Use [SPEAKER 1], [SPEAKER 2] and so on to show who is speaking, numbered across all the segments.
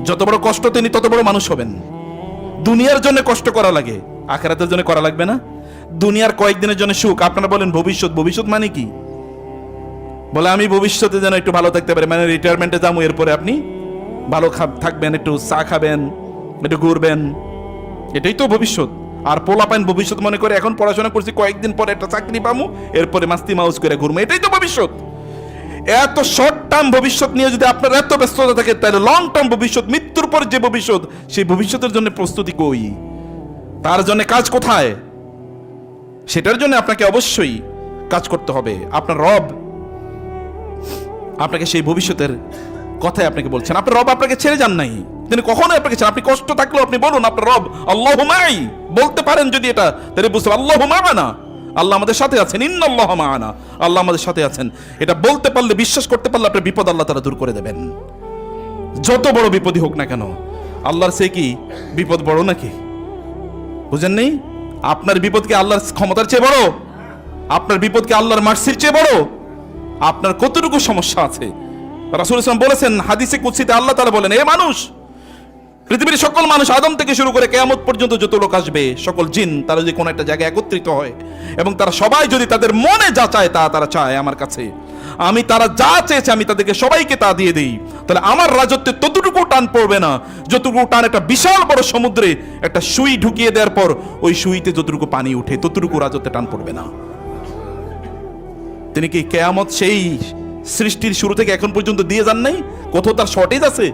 [SPEAKER 1] যত বড় কষ্ট তিনি তত বড় মানুষ হবেন। দুনিয়ার জন্য কষ্ট করা লাগে, আখিরাতের জন্য করা লাগবে না। দুনিয়ার কয়েকদিনের জন্য সুখ, আপনারা বলেন ভবিষ্যৎ, ভবিষ্যৎ মানে কি? বলে আমি ভবিষ্যতে যেন একটু ভালো থাকতে পারি, মানে রিটায়ারমেন্টে যাবো, এরপরে আপনি ভালো থাকবেন, একটু চা খাবেন, একটু ঘুরবেন, এটাই তো ভবিষ্যৎ। আর পোলাপাইন ভবিষ্যৎ মনে করে এখন পড়াশোনা করছি, কয়েকদিন পরে একটা চাকরি পাবো, এরপরে মাস্তি মাউস করে ঘুরবো, এটাই তো ভবিষ্যৎ। এত শর্ট টার্ম ভবিষ্যৎ নিয়ে যদি আপনার এত ব্যস্ততা থাকে, তাহলে লং টার্ম ভবিষ্যৎ, মৃত্যুর পর যে ভবিষ্যৎ, সেই ভবিষ্যতের জন্য প্রস্তুতি কই? তার জন্য কাজ কোথায়? সেটার জন্য আপনাকে অবশ্যই কাজ করতে হবে। আপনার রব আপনাকে সেই ভবিষ্যতের কথাই আপনাকে বলছেন। আপনার রব আপনাকে ছেড়ে যান নাই, তিনি কখনোই আপনাকে ছেড়ে। আপনি কষ্ট থাকলেও আপনি বলুন আপনার রব আল্লাহু মাই, বলতে পারেন যদি এটা, তাহলে বুঝতে আল্লাহু মা'ানা, আল্লাহ আমাদের সাথে আছেন, ইন্নাল্লাহা মা'ানা, আল্লাহ আমাদের সাথে আছেন। এটা বলতে পারলে, বিশ্বাস করতে পারলে আপনার বিপদ আল্লাহ তাআলা দূর করে দেবেন। যত বড় বিপদই হোক না কেন, আল্লাহর সে কি বিপদ বড় নাকি? বুঝেন নেই? আপনার বিপদ কি আল্লাহর ক্ষমতার চেয়ে বড়? আপনার বিপদ কি আল্লাহর মার্সির চেয়ে বড়? আপনার কতটুকু সমস্যা আছে? রাসূল ইসলাম বলেছেন হাদিসে কুদসিতে, আল্লাহ তাআলা বলেন, এ মানুষ, পৃথিবীর সকল মানুষ আদম থেকে শুরু করে কিয়ামত পর্যন্ত যত লোক আসবে, সকল জিন, তারা যদি কোনো একটা জায়গায় একত্রিত হয় এবং তারা সবাই যদি তাদের মনে যা চায় তা তারা চায় আমার কাছে, আমি তারা যা চেয়েছে আমি তাদেরকে সবাইকে তা দিয়ে দিই, তাহলে আমার রাজত্বে ততটুকু টান পড়বে না যতটুকু টান একটা বিশাল বড় সমুদ্রে একটা সুই ঢুকিয়ে দেওয়ার পর ওই সুইতে যতটুকু পানি উঠে, ততটুকু রাজত্বে টান পড়বে না। তিনি কি কিয়ামত সেই সৃষ্টির শুরু থেকে এখন পর্যন্ত দিয়ে যান নাই? কোথাও তার শর্টেজ আছে,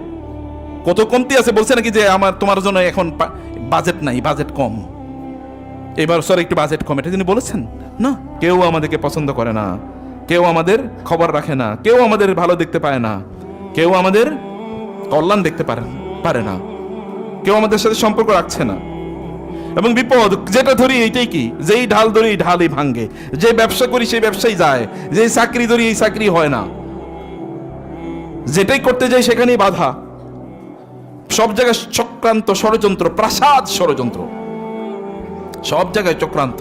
[SPEAKER 1] কত কমতি আছে? বলছে নাকি যে আমার তোমার জন্য এখন বাজেট নাই, বাজেট কম, এবার স্যার একটু বাজেট কম, এটা তিনি বলেছেন না? কেউ আমাদেরকে পছন্দ করে না, কেউ আমাদের খবর রাখে না, কেউ আমাদের ভালো দেখতে পায় না, কেউ আমাদের কল্যাণ দেখতে পারে না, কেউ আমাদের সাথে সম্পর্ক রাখছে না। এবং বিপদ যেটা ধরি এইটাই কি, যেই ঢাল ধরি এই ঢালই ভাঙ্গে, যে ব্যবসা করি সেই ব্যবসায় যায়, যে চাকরি ধরি এই চাকরি হয় না, যেটাই করতে যাই সেখানেই বাধা, সব জায়গায় চক্রান্ত, ষড়যন্ত্র, প্রাসাদ ষড়যন্ত্র, সব জায়গায় চক্রান্ত।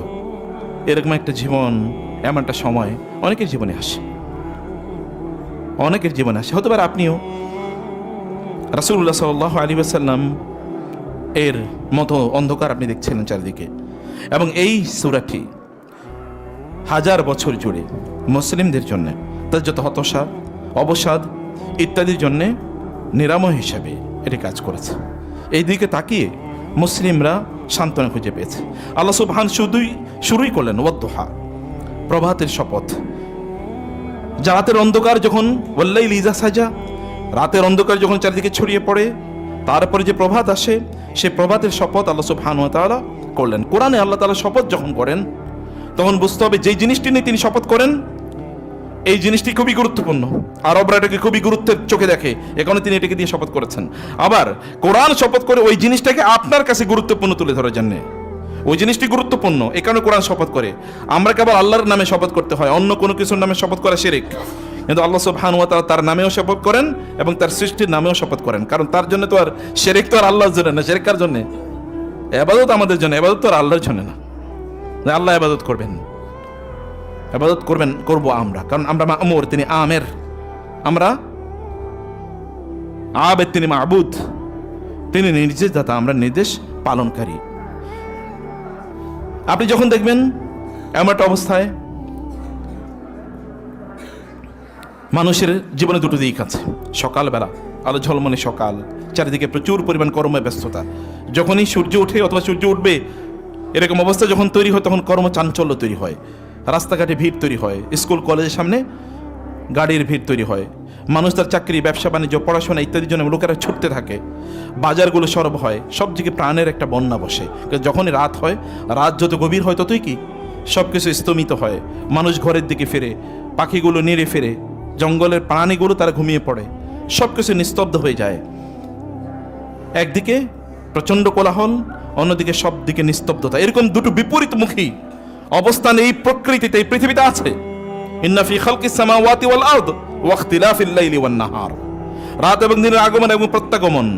[SPEAKER 1] এরকম একটা জীবন, এমন একটা সময় অনেকের জীবনে আসে, অনেকের জীবনে আসে। হতে পারে আপনিও রাসূলুল্লাহ সাল্লাল্লাহু আলাইহি ওয়াসাল্লাম এর মতো অন্ধকার আপনি দেখছিলেন চারিদিকে। এবং এই সূরাটি হাজার বছর জুড়ে মুসলিমদের জন্য তার যত হতাশা, অবসাদ ইত্যাদির জন্য নিরাময় হিসাবে এটি কাজ করেছে। এই দিকে তাকিয়ে মুসলিমরা সান্ত্বনা খুঁজে পেয়েছে। আল্লাহ সুবহান শুরুই করলেন ওয়াদ্দুহা, প্রভাতের শপথ। রাতের অন্ধকার যখন, ওয়াল্লাইলি ইযা সাজা, রাতের অন্ধকার যখন চারিদিকে ছড়িয়ে পড়ে, তারপরে যে প্রভাত আসে, সেই প্রভাতের শপথ আল্লাহ সুবহানাহু ওয়া তাআলা করলেন। কোরআনে আল্লাহ তাআলা শপথ যখন করেন, তখন বুঝতে হবে যেই জিনিসটি নিয়ে তিনি শপথ করেন এই জিনিসটি খুবই গুরুত্বপূর্ণ। আরবরা এটাকে খুবই গুরুত্বের চোখে দেখে, এখানে তিনি এটাকে দিয়ে শপথ করেছেন। আবার কোরআন শপথ করে ওই জিনিসটাকে আপনার কাছে গুরুত্বপূর্ণ তুলে ধরার জন্য, ওই জিনিসটি গুরুত্বপূর্ণ, এ কারণে কোরআন শপথ করে। আমরা কেবল আল্লাহর নামে শপথ করতে হয়, অন্য কোনো কিছুর নামে শপথ করা শিরক। কিন্তু আল্লাহ সুবহানাহু ওয়া তাআলা তার নামেও শপথ করেন এবং তার সৃষ্টির নামেও শপথ করেন, কারণ তার জন্য তো আর শিরক তো আর আল্লাহর জন্য না, শিরক কার জন্য? ইবাদত আমাদের জন্য, ইবাদত তো আর আল্লাহর জন্য না। আল্লাহ ইবাদত করবেন, ইবাদত করব আমরা, কারণ আমরা মা'মুর, তিনি আমের, আমরা আবেদ, তিনি মা'বুদ, তিনি নির্দেশদাতা, আমরা নির্দেশ পালনকারী। আপনি যখন দেখবেন এমন একটা অবস্থায়, মানুষের জীবনে দুটো দিক আছে। সকালবেলা আলো ঝলমলে সকাল, চারিদিকে প্রচুর পরিমাণ কর্মে ব্যস্ততা। যখনই সূর্য ওঠে অথবা সূর্য উঠবে এরকম অবস্থা যখন তৈরি হয়, তখন কর্মচাঞ্চল্য তৈরি হয়, রাস্তাঘাটে ভিড় তৈরি হয়, স্কুল কলেজের সামনে গাড়ির ভিড় তৈরি হয়, মানুষ তার চাকরি, ব্যবসা বাণিজ্য, পড়াশোনা ইত্যাদির জন্য লোকেরা ছুটতে থাকে, বাজারগুলো সরব হয়, সব দিকে প্রাণের একটা বন্যা বসে। যখনই রাত হয়, রাত যত গভীর হয় ততই কি সব কিছু স্তমিত হয়, মানুষ ঘরের দিকে ফিরে, পাখিগুলো নেড়ে ফিরে, জঙ্গলের প্রাণীগুলো তারা ঘুমিয়ে পড়ে, সব কিছু নিস্তব্ধ হয়ে যায়। একদিকে প্রচণ্ড কোলাহল, অন্যদিকে সব দিকে নিস্তব্ধতা। এরকম দুটো বিপরীতমুখী অবস্থান এই প্রকৃতিতে, এই পৃথিবীতে আছে। ইন্না ফি খালকিস সামাওয়াতি ওয়াল আরদ ওয়া ইখতিলাফিল লাইলি ওয়ান নাহার, রাত এবং দিনের আগমন এবং প্রত্যাগমন।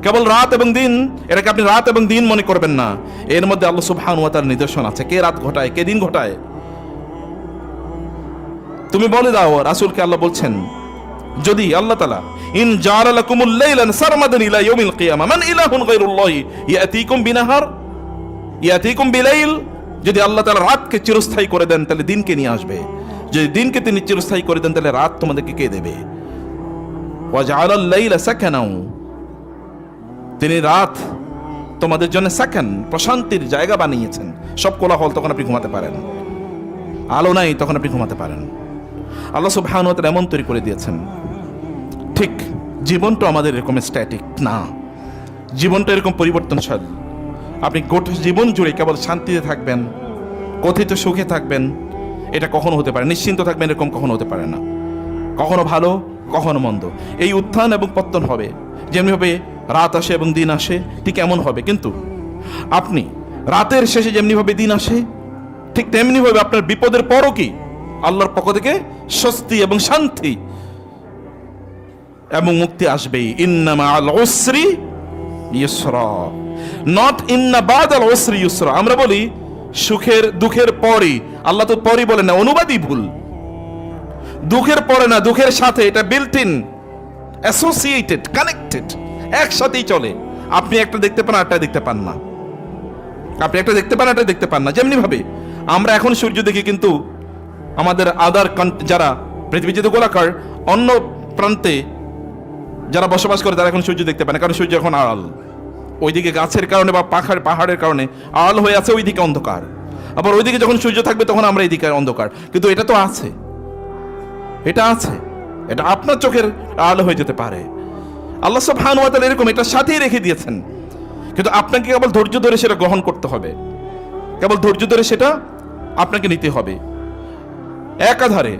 [SPEAKER 1] কেবল রাত এবং দিন, এটাকে আপনি রাত এবং দিন মনে করবেন না, এর মধ্যে আল্লাহ সুবহানাহু ওয়া তাআলার নিদর্শন আছে। কে রাত ঘটায়, কে দিন ঘটায়, তুমি বলে দাও। রাসূলকে আল্লাহ বলছেন যদি আল্লাহ তাআলা ইন জাআলা লাকুমুল লাইলা সারমাদান ইলা ইয়াউমিল কিয়ামা মান ইলাহুন গায়রুল্লাহি ইয়াতিকুম বিনাহার ইয়াতিকুম বিলাইল, যদি আল্লাহ তাআলা রাতকে চিরস্থায়ী করে দেন তাহলে দিনকে নিয়ে আসবে, যদি দিনকে তিনি চিরস্থায়ী করে দেন তাহলে রাত তোমাদেরকে কে দেবে? ওয়া জাআলাল লাইলা সাকানাও, তিনি রাত তোমাদের জন্য সাকান প্রশান্তির জায়গা বানিয়েছেন। সব কোলাহল তখন আপনি ঘুমাতে পারেন, আলো নাই তখন আপনি ঘুমাতে পারেন। আল্লাহ সুবহানাহু ওয়া তাআলা এমন তৈরি করে দিয়েছেন। ঠিক জীবনটা আমাদের এরকম স্ট্যাটিক না, জীবনটা এরকম পরিবর্তনশীল। আপনি গোটা জীবন জুড়ে কেবল শান্তিতে থাকবেন, কথিত সুখে থাকবেন, এটা কখনো হতে পারে। নিশ্চিন্ত থাকবেন, এরকম কখনো হতে পারে না। কখনো ভালো, কখনো মন্দ। এই উত্থান এবং পতন হবে, যেমনিভাবে রাত আসে এবং দিন আসে ঠিক এমন হবে। কিন্তু আপনি রাতের শেষে যেমনিভাবে দিন আসে ঠিক তেমনিভাবে আপনার বিপদের পরও কি আল্লাহর পক্ষ থেকে স্বস্তি এবং শান্তি এবং মুক্তি আসবেই। ইন্না মাআল উসরি ইউসরা, নট ইন্না বাদাল উসরি ইউসরা। আমরা বলি সুখের দুঃখের পরই, আল্লাহ তো পরই বলেন না, অনুবাদই ভুল। দুঃখের পরে না, দুঃখের সাথে, এটা বিল্ট ইন, অ্যাসোসিয়েটেড, কানেক্টেড, একসাথেই চলে। আপনি একটা দেখতে পান, আরটা দেখতে পান না। আপনি একটা দেখতে পান, আরটা দেখতে পান না। যেমনি ভাবে আমরা এখন সূর্য দেখি, কিন্তু আমাদের আদার যারা পৃথিবী যেহেতু গোলাকার, অন্য প্রান্তে যারা বসবাস করে তারা এখন সূর্য দেখতে পায় না, কারণ সূর্য এখন আড়াল। ওইদিকে গাছের কারণে বা পাহাড়ের কারণে আড়াল হয়ে আছে, ওইদিকে অন্ধকার। আবার ওইদিকে যখন সূর্য থাকবে তখন আমরা এইদিকে অন্ধকার। কিন্তু এটা তো আছে, এটা আছে, এটা আপনার চোখের আড়াল হয়ে যেতে পারে। আল্লাহ সুবহানাহু ওয়া তাআলা এরকম এটা সাথেই রেখে দিয়েছেন। কিন্তু আপনাকে কেবল ধৈর্য ধরে সেটা গ্রহণ করতে হবে, কেবল ধৈর্য ধরে সেটা আপনাকে নিতে হবে। একাধারে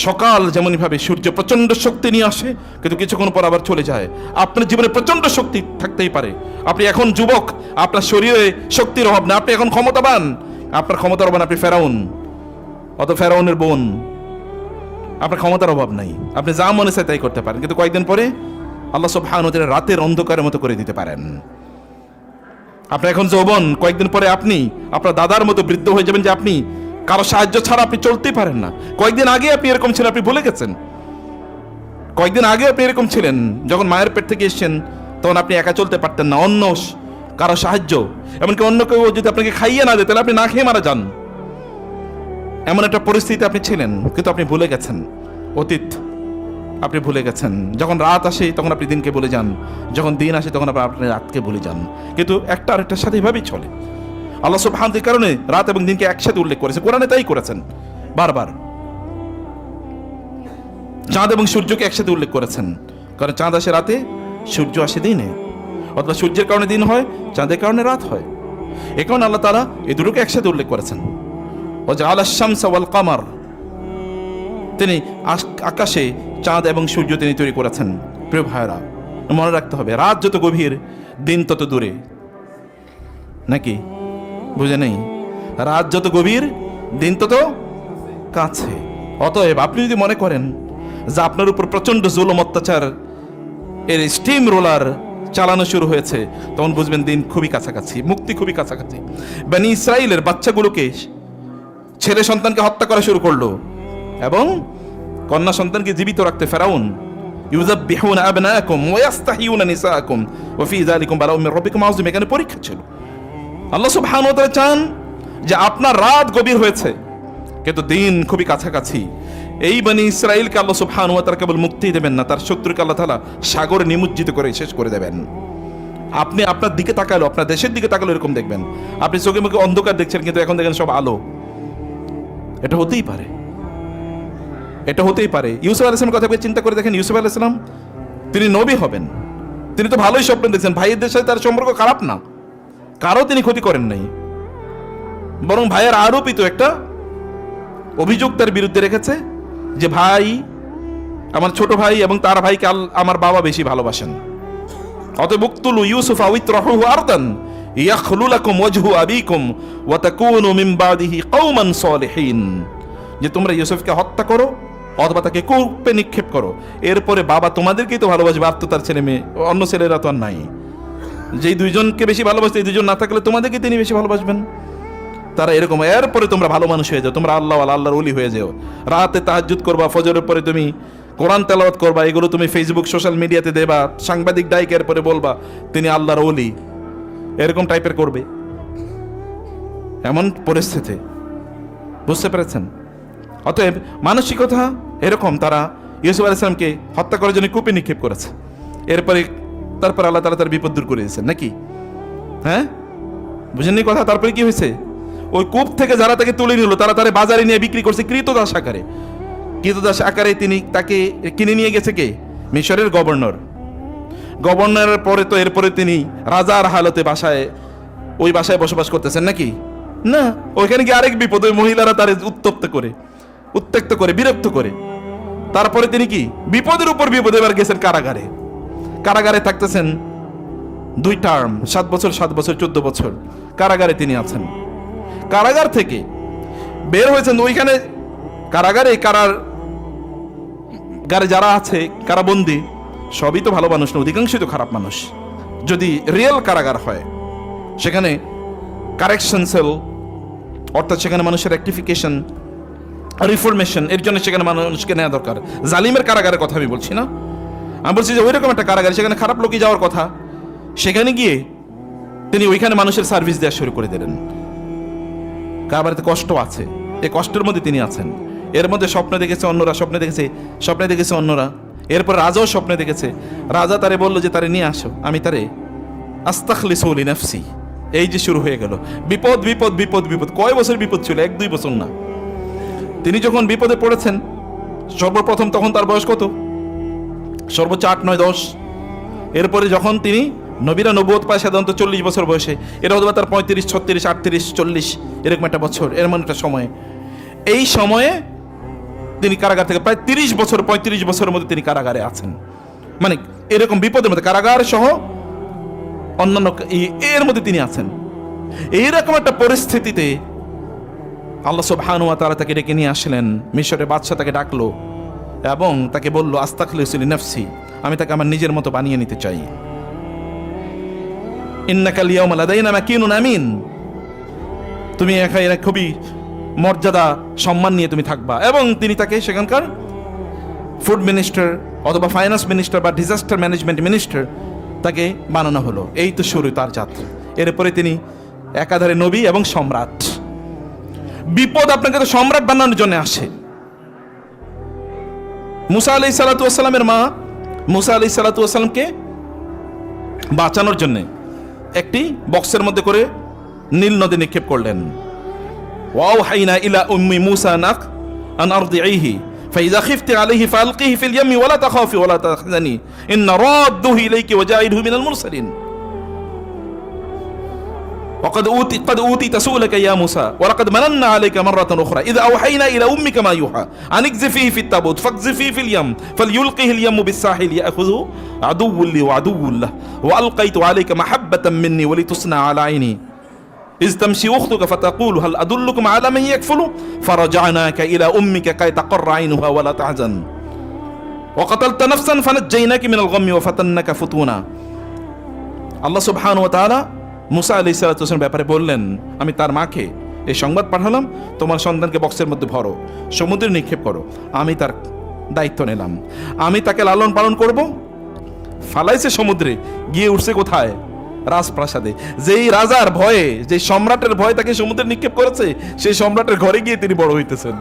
[SPEAKER 1] সকাল যেমনভাবে সূর্য প্রচন্ড শক্তি নিয়ে আসে, কিন্তু কিছুক্ষণ পর আবার চলে যায়। আপনার জীবনে প্রচন্ড শক্তি থাকতেই পারে। আপনি এখন যুবক, আপনার শরীরে শক্তির অভাব না, আপনি এখন ক্ষমতাবান, আপনার ক্ষমতার অভাব, আপনি ফেরাউন, অত ফেরাউনের বোন, আপনার ক্ষমতার অভাব নাই, আপনি যা মনে চায় তাই করতে পারেন। কিন্তু কয়েকদিন পরে আল্লাহ সুবহানাহু ওয়া তাআলা রাতের অন্ধকারের মতো করে দিতে পারেন। আপনি এখন যৌবন, কয়েকদিন পরে আপনি আপনার দাদার মতো বৃদ্ধ হয়ে যাবেন, যে আপনি কারো সাহায্য ছাড়া আপনি চলতেই পারেন না। কয়েকদিন আগে আপনি এরকম ছিলেন, আপনি ভুলে গেছেন। কয়েকদিন আগে আপনি এরকম ছিলেন, যখন মায়ের পেট থেকে এসেছেন তখন আপনি একা চলতে পারতেন না, অন্য কারো সাহায্য, এমনকি অন্য কেউ যদি আপনাকে খাইয়ে না দেয় তাহলে আপনি না খেয়ে মারা যান। এমন একটা পরিস্থিতি আপনি ছিলেন, কিন্তু আপনি ভুলে গেছেন অতীত, আপনি ভুলে গেছেন। যখন রাত আসে তখন আপনি দিনকে ভুলে যান, যখন দিন আসে তখন আপনি রাতকে ভুলে যান। কিন্তু একটা আরেকটার সাথে এভাবেই চলে। আল্লাহ সুবহানাহু ওয়া তাআলার কারণে রাত এবং দিনকে একসাথে উল্লেখ করেছে, কোরআনে তাই করেছেন বারবার। চাঁদ এবং সূর্যকে একসাথে উল্লেখ করেছেন, কারণ চাঁদ আসে রাতে, সূর্য আসে দিনে, অথবা সূর্যের কারণে দিন হয়, চাঁদের কারণে রাত হয়। এ কারণে আল্লাহ তাআলা এই দুটোকে একসাথে উল্লেখ করেছেন। ও জাআলা আশ-শামসা ওয়াল কামার, তিনি আকাশে চাঁদ এবং সূর্য তিনি তৈরি করেছেন। প্রিয় ভাইরা, মনে রাখতে হবে, রাত যত গভীর দিন তত দূরে, নাকি বুঝে নেই? রাত যত গভীর দিন তত কাছে। অতএব আপনি যদি মনে করেন যে আপনার উপর প্রচন্ড জুলুম অত্যাচার এর স্টিম রোলার চালানো শুরু হয়েছে, তখন বুঝবেন দিন খুবই কাছাকাছি, মুক্তি খুবই কাছাকাছি। বনি ইসরাইলের বাচ্চাগুলোকে, ছেলে সন্তানকে হত্যা করা শুরু করলো এবং কন্যা সন্তানকে জীবিত রাখতে ফেরাউন, ইউযাব্বিহুনা আবনাআকুম ওয়া ইস্তাহয়ুনা নিসাআকুম ওয়া ফি যালিকুম বালাউম মির রাব্বিকুম আযীম। এখানে পরীক্ষা ছিল। আল্লাহ সুবহানাহু ওয়া তাআলা চান যে আপনার রাত গভীর হয়েছে কিন্তু দিন খুবই কাছাকাছি। এই বনি ইসরাইলকে আল্লাহ সুবহানাহু ওয়া তাআলা কেবল মুক্তি দেবেন না, তার শত্রুকে আল্লাহ তাআলা সাগরে নিমজ্জিত করে শেষ করে দেবেন। আপনি আপনার দিকে তাকালো, আপনার দেশের দিকে তাকালো, এরকম দেখবেন আপনি চোখে মুখে অন্ধকার দেখছেন, কিন্তু এখন দেখেন সব আলো। এটা হতেই পারে, এটা হতেই পারে। ইউসুফ আলাইহিস সালামের কথা চিন্তা করে দেখেন, ইউসুফ আলাইহিস সালাম তিনি নবী হবেন, তিনি তো ভালোই স্বপ্ন দেখছেন, ভাইয়ের সাথে তার সম্পর্ক খারাপ না, কারো তিনি ক্ষতি করেন নাই, বরং ভাইয়ের আরোপিত একটা অভিযোগ তার বিরুদ্ধে রেখেছে যে ভাই, আমার ছোট ভাই এবং তার ভাইকে আমার বাবা বেশি ভালোবাসেন, অতএব উকতুলু ইউসুফ আও ইতরাহুহু আরদান ইয়াখলু লাকুম ওয়াজহু আবিকুম ওয়া তাকুনু মিন বাদিহি কওমান সালিহিন। যে তোমরা ইউসুফকে হত্যা করো অথবা তাকে কূপে নিক্ষেপ করো, এরপরে বাবা তোমাদেরকেই তো ভালোবাসবে, আর তো তার ছেলে মেয়ে, অন্য ছেলেরা তো আর নাই। যেই দুইজনকে বেশি ভালোবাসতে, এই দুইজন না থাকলে তোমাদেরকে তিনি বেশি ভালোবাসবেন। তারা এরকম, এরপরে তোমরা ভালো মানুষ হয়ে যাও, তোমরা আল্লাহওয়ালা, আল্লাহর ওলি হয়ে যাও, রাতে তাহাজ্জুদ করবা, ফজরের পরে তুমি কোরআন তেলাওয়াত করবা, এগুলো তুমি ফেসবুক সোশ্যাল মিডিয়াতে দেবা, সাংবাদিক ডাইকের পরে বলবা তিনি আল্লাহর ওলি, এরকম টাইপের করবে, এমন পরিস্থিতি। বুঝতে পেরেছেন? অতএব মানসিকতা এরকম, তারা ইউসুফ আলাইহিস সালামকে হত্যা করার জন্য কূপে নিক্ষেপ করেছে। তারপর আল্লাহ তাআলা তার বিপদ দূর করে দিয়েছেন নাকি? হ্যাঁ, বুঝেননি কথা? তারপরে কি হয়েছে? ওই কূপ থেকে যারা তাকে তুলে নিল, তারা তারে বাজারে নিয়ে বিক্রি করছে কৃতদাস আকারে। কৃতদাস আকারে তাকে কিনে নিয়ে গেছে কে? মিশরের গভর্নরের পরে তো এরপরে তিনি রাজার হালতে ওই বাসায় বসবাস করতেছেন নাকি? না, ওইখানে গিয়ে আরেক বিপদ, ওই মহিলারা তার উত্ত্যক্ত করে বিরক্ত করে। তারপরে তিনি কি বিপদের উপর বিপদ, এবার গেছেন কারাগারে থাকতেছেন 2 টার্ম, 7 বছর 14 বছর কারাগারে তিনি আছেন। কারাগার থেকে বের হয়েছেন, ওইখানে কারাগারে যারা আছে কারাবন্দী সবই তো ভালো মানুষ না, অধিকাংশই তো খারাপ মানুষ। যদি রিয়েল কারাগার হয়, সেখানে কারেকশন সেল, অর্থাৎ সেখানে মানুষের রেকটিফিকেশন, রিফরমেশন, এর জন্য সেখানে মানুষকে নেওয়া দরকার। জালিমের কারাগারের কথা আমি বলছি না, আমি বলছি যে ওইরকম একটা কারাগার, সেখানে খারাপ লোকই যাওয়ার কথা। সেখানে গিয়ে তিনি ওইখানে মানুষের সার্ভিস দেওয়া শুরু করে দিলেন। কার বাড়িতে কষ্ট আছে, এই কষ্টের মধ্যে তিনি আছেন। এর মধ্যে স্বপ্নে দেখেছে অন্যরা। এরপর রাজাও স্বপ্নে দেখেছে। রাজা তারে বললো যে তারে নিয়ে আসো, আমি তারে আস্তাখলিসু লিনাফসি। এই যে শুরু হয়ে গেল বিপদ বিপদ বিপদ বিপদ। কয় বছর বিপদ ছিল? 1-2 বছর না। তিনি যখন বিপদে পড়েছেন সর্বপ্রথম, তখন তার বয়স কত? সর্বোচ্চ 8-9-10। এরপরে যখন তিনি নবীরা নবুয়ত পায় সাধারণত 40 বছর বয়সে, এটা হতে পারে তার 35, 36, 38, 40 এরকম একটা বছর, এর মানে একটা সময়ে। এই সময়ে তিনি কারাগার থেকে প্রায় 35 বছরের মধ্যে তিনি কারাগারে আছেন। মানে এরকম বিপদের মধ্যে কারাগার সহ অন্যান্য এর মধ্যে তিনি আছেন। এইরকম একটা পরিস্থিতিতে আল্লাহ সুবহানাহু ওয়া তাআলা তাকে ডেকে নিয়ে আসলেন। মিশরের বাদশা তাকে ডাকলো এবং তাকে বলল, আস্তাখলিসু লিনাফসি, আমি তাকে আমার নিজের মতো বানিয়ে নিতে চাই। ইন্নাকাল ইয়াওমা লাদাইনা মাকিনুন আমিন, তুমি এখানে খুবই মর্যাদা সম্মান নিয়ে তুমি থাকবা। এবং তিনি তাকে সেখানকার ফুড মিনিস্টার অথবা ফাইন্যান্স মিনিস্টার বা ডিজাস্টার ম্যানেজমেন্ট মিনিস্টার তাকে বানানো হলো। এই তো শুরু তার যাত্রা। এরপরে তিনি একাধারে নবী এবং সম্রাট। বিপদ আপনাকে তো সম্রাট বানানোর জন্য আসে। মুসা আলাইহিস সালাতু ওয়াস সালামের মা মুসা আলাইহিস সালাতু ওয়াস সালামকে বাঁচানোর জন্য একটি বক্সের মধ্যে করে নীল নদী নিক্ষেপ করলেন। ওয়াওহাইনা ইলা উম্মি মুসা নাক আন আরদিহি ফাইযা খিফতি আলাইহি ফালকিহি ফিল ইয়ামি ওয়ালা তাখাফি ওয়ালা তাহজানি ইন্না রাদ্দুহু ইলাইকি ওয়াজাইলহু মিনাল মুরসালিন وقد أوتيت سؤلك يا موسى ولقد مننا عليك مرة أخرى إذا أوحينا إلى أمك ما يوحى أن اقذفيه في التابوت فاقذفيه في اليم فليلقه اليم بالساحل يأخذه عدو لي وعدو له وألقيت عليك محبة مني ولتصنع على عيني إذ تمشي أختك فتقول هل أدلكم على من يكفل فرجعناك إلى أمك كي تقر عينها ولا تحزن وقتلت نفسا فنجيناك من الغم وفتنك فتونا الله سبحانه وتعالى মুসা আলাইহিস সালাতু ওয়াস সালামের ব্যাপারে বললেন, আমি তার মাকে এই সংবাদ পাঠালাম, তোমার সন্তানকে বক্সের মধ্যে ভরো, সমুদ্রে নিক্ষেপ করো। আমি তার দায়িত্ব নিলাম, আমি তাকে লালন পালন করব। ফালাইছে সমুদ্রে, গিয়ে উঠছে কোথায়? রাজপ্রাসাদে। যেই রাজার ভয়ে, যে সম্রাটের ভয়ে তাকে সমুদ্রে নিক্ষেপ করেছে, সেই সম্রাটের ঘরে গিয়ে তিনি বড় হইতেছেন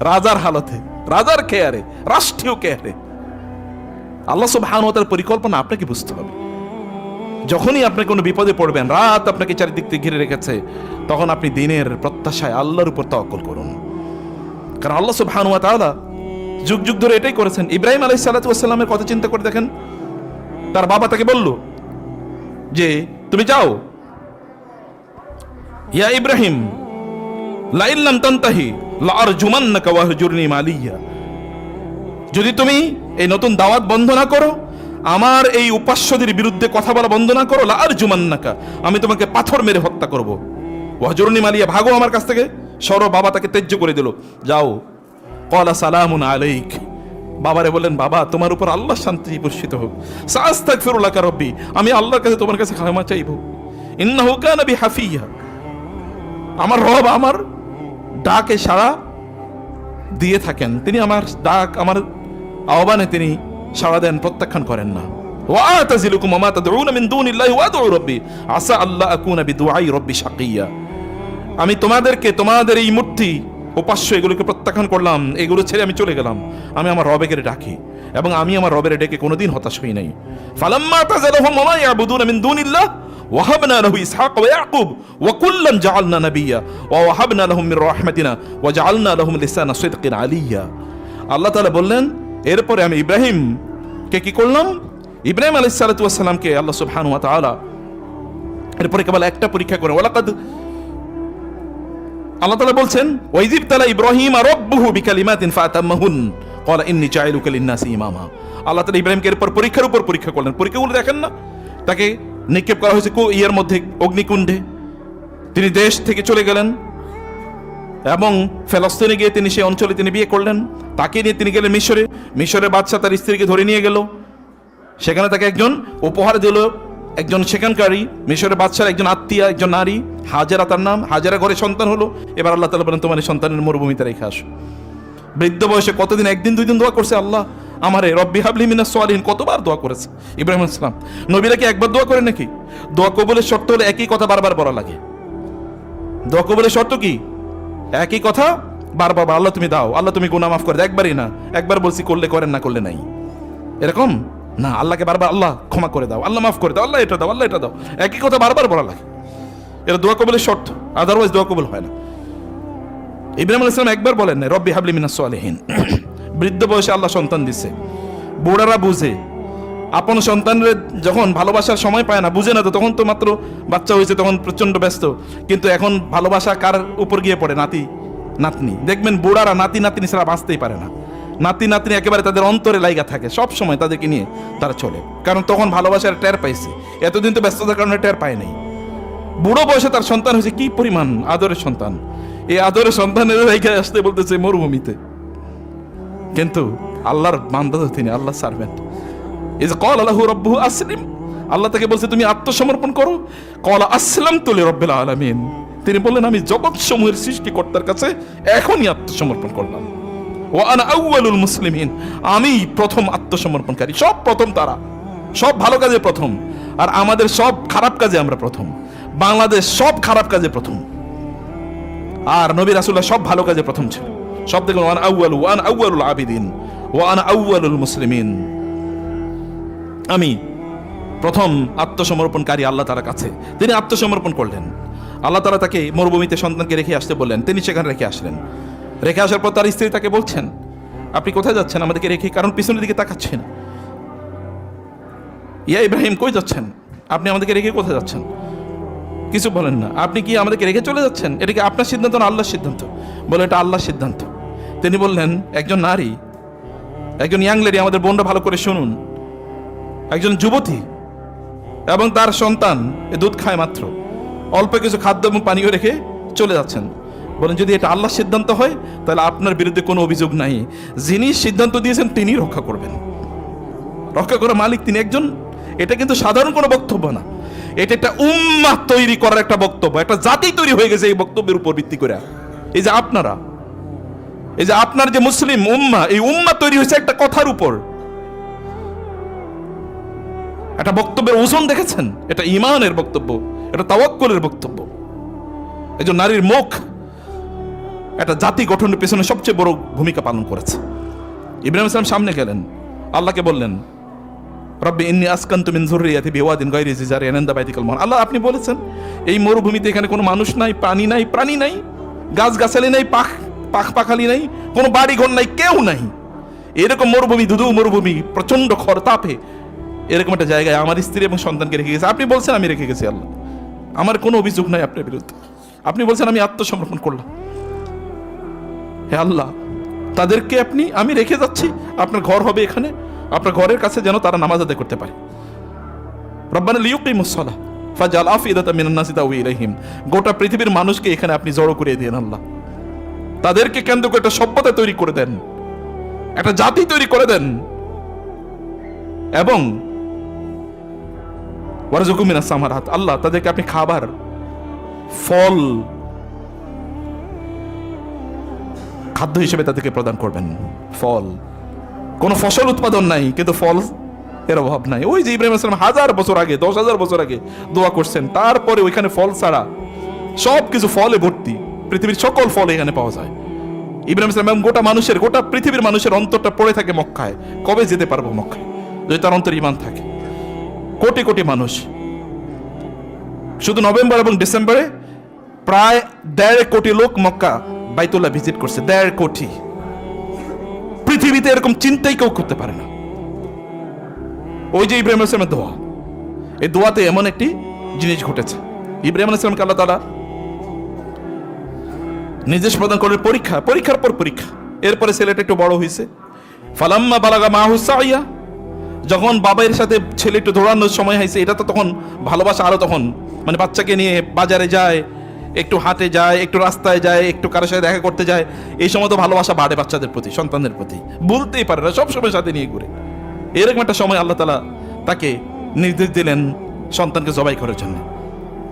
[SPEAKER 1] রাজার হালতে, রাজার কেয়ারে, রাষ্ট্রীয় কেয়ারে। আল্লাহ সুবহানাহু ওয়া তাআলার পরিকল্পনা আপনাকে বুঝতে হবে। যখনই আপনি কোনো বিপদে পড়বেন, রাত আপনাকে চারিদিক থেকে ঘিরে রেখেছে, তখন আপনি দিনের প্রত্যাশায় আল্লাহর উপর তাওয়াক্কুল করুন। কারণ আল্লাহ সুবহানাহু ওয়া তাআলা যুগ যুগ ধরে এটাই করেছেন। ইব্রাহিম আলাইহিস সালাতু ওয়াস সালামের কথা চিন্তা করে দেখেন। তার বাবা তাকে বলল যে তুমি যাও, ইয়া ইব্রাহিম লা ইন লাম তানতাহি লা আরজুমান্নাকা ওয়াহজুরনি মালিয়া, যদি তুমি এই নতুন দাওয়াত বন্ধ না করো, আমার এই উপাস্যদের বিরুদ্ধে কথা বলা বন্ধ না করো, লা আরজুমান্নাকা, আমি তোমাকে পাথর মেরে হত্যা করব। ওয়াহজুরনি মালিয়া, ভাগো আমার কাছ থেকে, সরো। বাবা তাকে ত্যায্য করে দিল, যাও। ক্বালা সালামুন আলাইক, বাবারে বললেন, বাবা তোমার উপর আল্লাহর শান্তি বর্ষিত হোক। সাআস্তাগফিরু লাকা রাব্বি, আমি আল্লাহর কাছে তোমার কাছে ক্ষমা চাইব। ইন্নাহু কানা বি হাফিয়া, আমার রব আমার ডাকে সাড়া দিয়ে থাকেন, তিনি আমার ডাক, আমার আহ্বানে তিনি সাড়া দেন, প্রত্যাখ্যান করেন না। ওয়াতাজিলুকুম ওয়া মা তাদউনা মিন দুনিল্লাহি ওয়া আদউ রাব্বি আসা আল্লাহ আকুনা বিদুআই রাব্বি শাকিয়া। আমি তোমাদেরকে তোমাদের এই মূর্তি উপাস্য এগুলোকে প্রত্যাখ্যান করলাম, এগুলো ছেড়ে আমি চলে গেলাম, আমি আমার রবেকে ডাকি এবং আমি আমার রবের ডেকে কোনোদিন হতাশ হই নাই। ফালাম্মা তাযালাহুম ওয়া মা ইয়াবুদুনা মিন দুনিল্লাহ ওয়াহাবনা লাহু ইসহাক ওয়া ইয়াকুব ওয়া কুল্লান জাআলনা নাবিয়্যা ওয়া ওয়াহাবনা লাহুম মির রাহমাতিনা ওয়া জাআলনা লাহুম লিসানা সিদকিন আলিয়্যা। আল্লাহ তাআলা বললেন, এরপরে আমি ইব্রাহিমকে কি করলাম? ইব্রাহিম আলাইহিস সালাতু ওয়াস সালামকে আল্লাহ সুবহানাহু ওয়া তাআলা এরপরে কেবল একটা পরীক্ষা করে, ওয়ালাকাদ আল্লাহ তাআলা বলছেন, ওয়াইযিব তালা ইব্রাহিম রাব্বুহু বিকালিমাতিন ফাতাম্মাহুন ক্বালা ইন্নী জাইলুকা লিন-নাসি ইমামা। আল্লাহ তাআলা ইব্রাহিমকে এরপর পরীক্ষার উপর পরীক্ষা করলেন। পরীক্ষাগুলো দেখেন না, তাকে নিক্ষেপ করা হয়েছে ইয়ের মধ্যে, অগ্নিকুণ্ডে। তিনি দেশ থেকে চলে গেলেন এবং ফিলিস্তিনে গিয়ে তিনি সেই অঞ্চলে তিনি বিয়ে করলেন। তাকে নিয়ে তিনি গেলেন মিশরে। মিশরের বাদশা তার স্ত্রীকে ধরে নিয়ে গেল, সেখানে তাকে একজন উপহার দিল, একজন সেখানকারী মিশরের বাদশার একজন আত্মীয়া, একজন নারী, হাজেরা তার নাম। হাজেরা ঘরে সন্তান হলো। এবার আল্লাহ তাআলা বলেন, তোমার সন্তানের মরুভূমিতে রেখে আসো। বৃদ্ধ বয়সে কতদিন, একদিন দুই দিন দোয়া করছে, আল্লাহ আমারে রব্বি হাবলি মিনাস সালিহিন, কতবার দোয়া করেছে ইব্রাহিম আলাইহিস সালাম। নবীরা কি একবার দোয়া করে নাকি? দোয়া কবুলের শর্ত হলে একই কথা বারবার বলা লাগে। দোয়া কবুলের শর্ত কি? একই কথা বারবার, আল্লাহ তুমি দাও, আল্লাহ তুমি গুনাহ মাফ করে দাও। একবারই না, একবার বলছি করলে করেন, না করলে নাই, এরকম না। আল্লাহকে বারবার আল্লাহ ক্ষমা করে দাও, আল্লাহ মাফ করে দাও, আল্লাহ এটা দাও, আল্লাহ এটা দাও, একই কথা বারবার বলা লাগে। এটা দোয়া কবুলের শর্ত, আদারওয়াইজ দোয়া কবুল হয় না। ইব্রাহিম আলাইহিস সালাম একবার বলেন না রব্বি হাবলি মিনাস সালিহিন। বৃদ্ধ বয়সে আল্লাহ সন্তান দিচ্ছে। বুড়ারা বুঝে, আপন সন্তানের যখন ভালোবাসার সময় পায় না, বুঝে না তো, তখন তো মাত্র বাচ্চা হয়েছে, তখন প্রচন্ড ব্যস্ত। কিন্তু এখন ভালোবাসা কার উপর গিয়ে পড়ে? নাতি নাতনি। দেখবেন বুড়ারা নাতি নাতনি ছাড়া বাঁচতেই পারে না। নাতি নাতনি একেবারে তাদের অন্তরে লাইগা থাকে, সব সময় তাদেরকে নিয়ে তারা চলে, কারণ তখন ভালোবাসার টের পাইছে। এতদিন তো ব্যস্ততার কারণে টের পায় নাই। বুড়ো বয়সে তার সন্তান হয়েছে, কি পরিমাণ আদরের সন্তান। এই আদরের সন্তানের রেখে আসতে বলতেছে মরুভূমিতে। কিন্তু আল্লাহর বান্দা তো তিনি, আল্লাহ সার্ভেন্ট। ইজ ক্বালা লাহু রাব্বুহু আসলিম, আল্লাহ তাকে বলছে তুমি আত্মসমর্পণ করো। ক্বালা আসলামতু লিরাব্বিল আলামিন, তিনি বললেন আমি জগৎ সমূহের সৃষ্টিকর্তার কাছে এখনই আত্মসমর্পণ করলাম। ওয়া আনা আউয়ালুল মুসলিমিন, আমি প্রথম আত্মসমর্পণকারী। সব প্রথম তারা, সব ভালো কাজে প্রথম, আর আমাদের সব খারাপ কাজে আমরা প্রথম। বাংলাদেশ সব খারাপ কাজে প্রথম, আর নবী রাসূলুল্লাহ সব ভালো কাজে প্রথম ছিল। সব দেখুন, ওয়ান আউয়ালুল আবিদিন ওয়া আনা আউয়ালুল মুসলিমিন, আমি প্রথম আত্মসমর্পণকারী আল্লাহ তাআলার কাছে। তিনি আত্মসমর্পণ করলেন। আল্লাহ তাআলা তাকে মরুভূমিতে সন্তানকে রেখে আসতে বললেন, তিনি সেখানে রেখে আসলেন। রেখে আসার পর তার স্ত্রী তাকে বলছেন, আপনি কোথায় যাচ্ছেন আমাদেরকে রেখে? কারণ পিছনের দিকে তাকাচ্ছেন। ইয়া ইব্রাহিম, কই যাচ্ছেন আপনি? আমাদেরকে রেখে কোথায় যাচ্ছেন? কিছু বলেন না। আপনি কি আমাদেরকে রেখে চলে যাচ্ছেন? এটা কি আপনার সিদ্ধান্ত না আল্লাহর সিদ্ধান্ত? বলে এটা আল্লাহর সিদ্ধান্ত। তিনি বললেন, একজন নারী, একজন ইয়াং লেডি, আমাদের বোনরা ভালো করে শুনুন, একজন যুবতী এবং তার সন্তান দুধ খায় মাত্র, অল্প কিছু খাদ্য এবং পানীয় রেখে চলে যাচ্ছেন। বলেন যদি এটা আল্লাহর সিদ্ধান্ত হয় তাহলে আপনার বিরুদ্ধে কোনো অভিযোগ নাই। যিনি সিদ্ধান্ত দিয়েছেন তিনি রক্ষা করবেন, রক্ষা করার মালিক তিনি একজন। এটা কিন্তু সাধারণ কোনো বক্তব্য না, এটা একটা উম্মাহ তৈরি করার একটা বক্তব্য, একটা জাতি তৈরি হয়ে গেছে এই বক্তব্যের উপর ভিত্তি করে। এই যে আপনারা, এই যে আপনার যে মুসলিম উম্মাহ, এই উম্মাহ তৈরি হয়েছে একটা কথার উপর, একটা বক্তব্যের ওজন দেখেছেন? এটা ঈমানের বক্তব্য, এটা তাওয়াক্কুলের বক্তব্য। একজন নারীর মুখ একটা জাতি গঠনের পেছনে সবচেয়ে বড় ভূমিকা পালন করেছে। ইব্রাহিম ইসলাম সামনে গেলেন, আল্লাহকে বললেন, রব্বি ইন্নী আসকানতু মিন যুররিয়াতি বিওয়াদিন গায়রি জি জারইন ইনদা বাইতিকাল মুহাররাম। আল্লাহ আপনি বলেছেন এই মরুভূমিতে এখানে কোনো মানুষ নাই, প্রাণী নাই, গাছ গাছালি নাই, পাখালি নাই, কোনো বাড়ি ঘর নাই, কেউ নাই। এরকম মরুভূমি, দুধু মরুভূমি, প্রচন্ড খর তাপে এরকম একটা জায়গায় আমার স্ত্রী এবং সন্তানকে রেখে গেছে। আপনি বলছেন আমি রেখে গেছি, আল্লাহ আমার কোনো অভিযোগ নাই আপনার বিরুদ্ধে। আপনি বলছেন আমি আত্মসমর্পণ করলাম। হে আল্লাহ, তাদেরকে আমি রেখে যাচ্ছি, আপনার ঘর হবে এখানে, আপনার ঘরের কাছে যেন তারা নামাজ আদায় করতে পারে। রব্বানা লিয়ুকিমুস সালাহ ফাজআল আফইদাতাম মিনান নাসি তাউই ইলাইহিম, গোটা পৃথিবীর মানুষকে এখানে আপনি জড়ো করে দেন আল্লাহ। তাদেরকে কেন্দ্র করে একটা সভ্যতা তৈরি করে দেন, একটা জাতি তৈরি করে দেন, এবং ওয়ারযুকুম মিনাস সামারাত, আল্লাহ তাদেরকে আপনি খাবার, ফল, খাদ্য হিসেবে তাদেরকে প্রদান করবেন। ফল কোনো ফসল উৎপাদন নাই, কিন্তু ফল এর অভাব নাই। ওই যে ইব্রাহিম আলাইহিস সালাম 1000 বছর আগে, 10,000 বছর আগে দোয়া করছেন, তারপরে ওইখানে ফল ছাড়া সব কিছু ফলে ভর্তি, পৃথিবীর সকল ফল এখানে পাওয়া যায়। ইব্রাহিম আলাইহিস সালাম গোটা পৃথিবীর মানুষের অন্তরটা পড়ে থাকে মক্কায়, কবে যেতে পারবো মক্কায় যদি তার অন্তর ঈমান থাকে। কোটি কোটি মানুষ শুধু নভেম্বর এবং ডিসেম্বরে প্রায় 1.5 কোটি লোক মক্কা বাইতুল্লাহ ভিজিট করছে। 1.5 কোটি। পৃথিবীতে এরকম চিন্তাই কেউ করতে পারে না। ওই যে ইব্রাহিম আলাইহিস সালামের দোয়া, এই দোয়াতে এমন একটি জিনিস ঘটেছে, ইব্রাহিম আলাইহিস সালামকে আল্লাহ তাআলা নির্দেশ প্রদান করে পরীক্ষার পর পরীক্ষা। এরপরে ছেলেটা একটু বড় হয়েছে, ফালাম্মা বালাগা মাহু সাইয়া, যখন বাবার সাথে ছেলে একটু দৌড়ানোর সময় হয়েছে, এটা তো তখন ভালোবাসা আরো তখন, মানে বাচ্চাকে নিয়ে বাজারে যায়, একটু হাটে যায়, একটু রাস্তায় যায়, একটু কারোর সাথে দেখা করতে যায়, এই সময় তো ভালোবাসা বাড়ে বাচ্চাদের প্রতি, সন্তানদের প্রতি, বলতেই পারে না, সবসময় সাথে নিয়ে ঘুরে। এরকম একটা সময় আল্লাহ তাআলা তাকে নির্দেশ দিলেন সন্তানকে জবাই করার জন্য,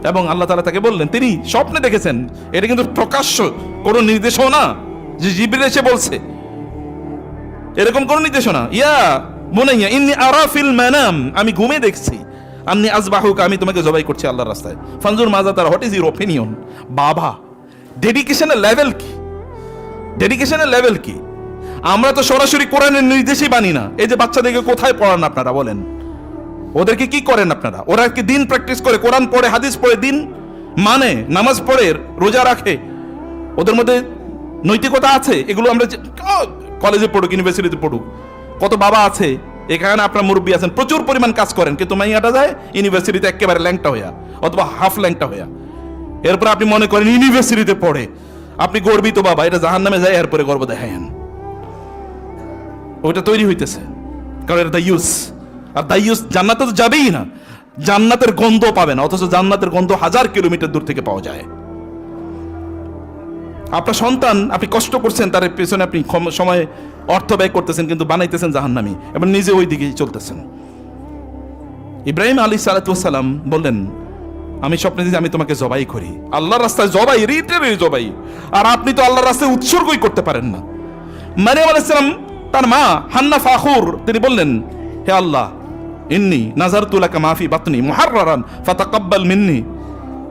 [SPEAKER 1] এবং আল্লাহ তাআলা তাকে বললেন, তিনি স্বপ্নে দেখেছেন, এটা কিন্তু প্রকাশ্য কোনো নির্দেশও না যে জিবরিল এসে বলছে, এরকম কোনো নির্দেশনা। ইয়া বুনাইয়া ইন্নী আরা ফিল মানাম, আমি ঘুমে দেখছি, আন্নী আযবাহুকা, আমি তোমাকে জবাই করছি আল্লাহর রাস্তায়, ফানজুর মাযা তারা, হোয়াট ইজ ইউর অপিনিয়ন। বাবা, ডেডিকেশনের লেভেল কি, ডেডিকেশনের লেভেল কি! আমরা তো সরাসরি কোরআনের নির্দেশই মানি না। এই যে বাচ্চাদেরকে কোথায় পড়ান আপনারা বলেন? ওদেরকে কি করেন আপনারা? ওরা কি দিন প্র্যাকটিস করে, কোরআন পড়ে, হাদিস পড়ে, দিন মানে, নামাজ পড়ে, রোজা রাখে, ওদের মধ্যে নৈতিকতা আছে? এগুলো আমরা কলেজে পড়ুক, ইউনিভার্সিটিতে পড়ুক, কত বাবা আছে এখানে, আপনার মুরব্বী আছেন, প্রচুর পরিমাণ কাজ করেন, কিন্তু মাইয়াটা যায় ইউনিভার্সিটিতে একেবারে ল্যাংটা হইয়া, অথবা হাফ ল্যাংটা হইয়া। এরপর আপনি মনে করেন ইউনিভার্সিটিতে পড়ে আপনি গর্বিত, বাবা, এটা জাহান্নামে যায়, এরপরে গর্ব দেখায়েন। ওইটা তৈরি হইতেছে, কারণ এটা দায়ুস, আর দায়ুস জান্নাতে তো যাবেই না, জান্নাতের গন্ধ পাবে না, অথচ জান্নাতের গন্ধ 1000 কিলোমিটার দূর থেকে পাওয়া যায়। আপনার সন্তান, আপনি কষ্ট করছেন, তার পেছনে আপনি সময় অর্থ ব্যয় করতেছেন, কিন্তু বানাইতেছেন জাহান্নামী, এবং নিজে ওই দিকেই চলতেছেন। ইব্রাহিম আলাইহিস সালাম বললেন, আমি স্বপ্নে দিয়েছি আমি তোমাকে জবাই করি, আল্লাহর রাস্তায় জবাই, রিটেরি জবাই, আর আপনি তো আল্লাহর রাস্তায় উৎসর্গই করতে পারেন না। মারিয়াম আলাইহিস সালাম, তার মা হান্না ফাখুর, তিনি বললেন, হে আল্লাহ, ইন্নী নাযারতু লাকা মা ফি বাতনি মুহাররারান ফাতাকাব্বাল মিন্নি,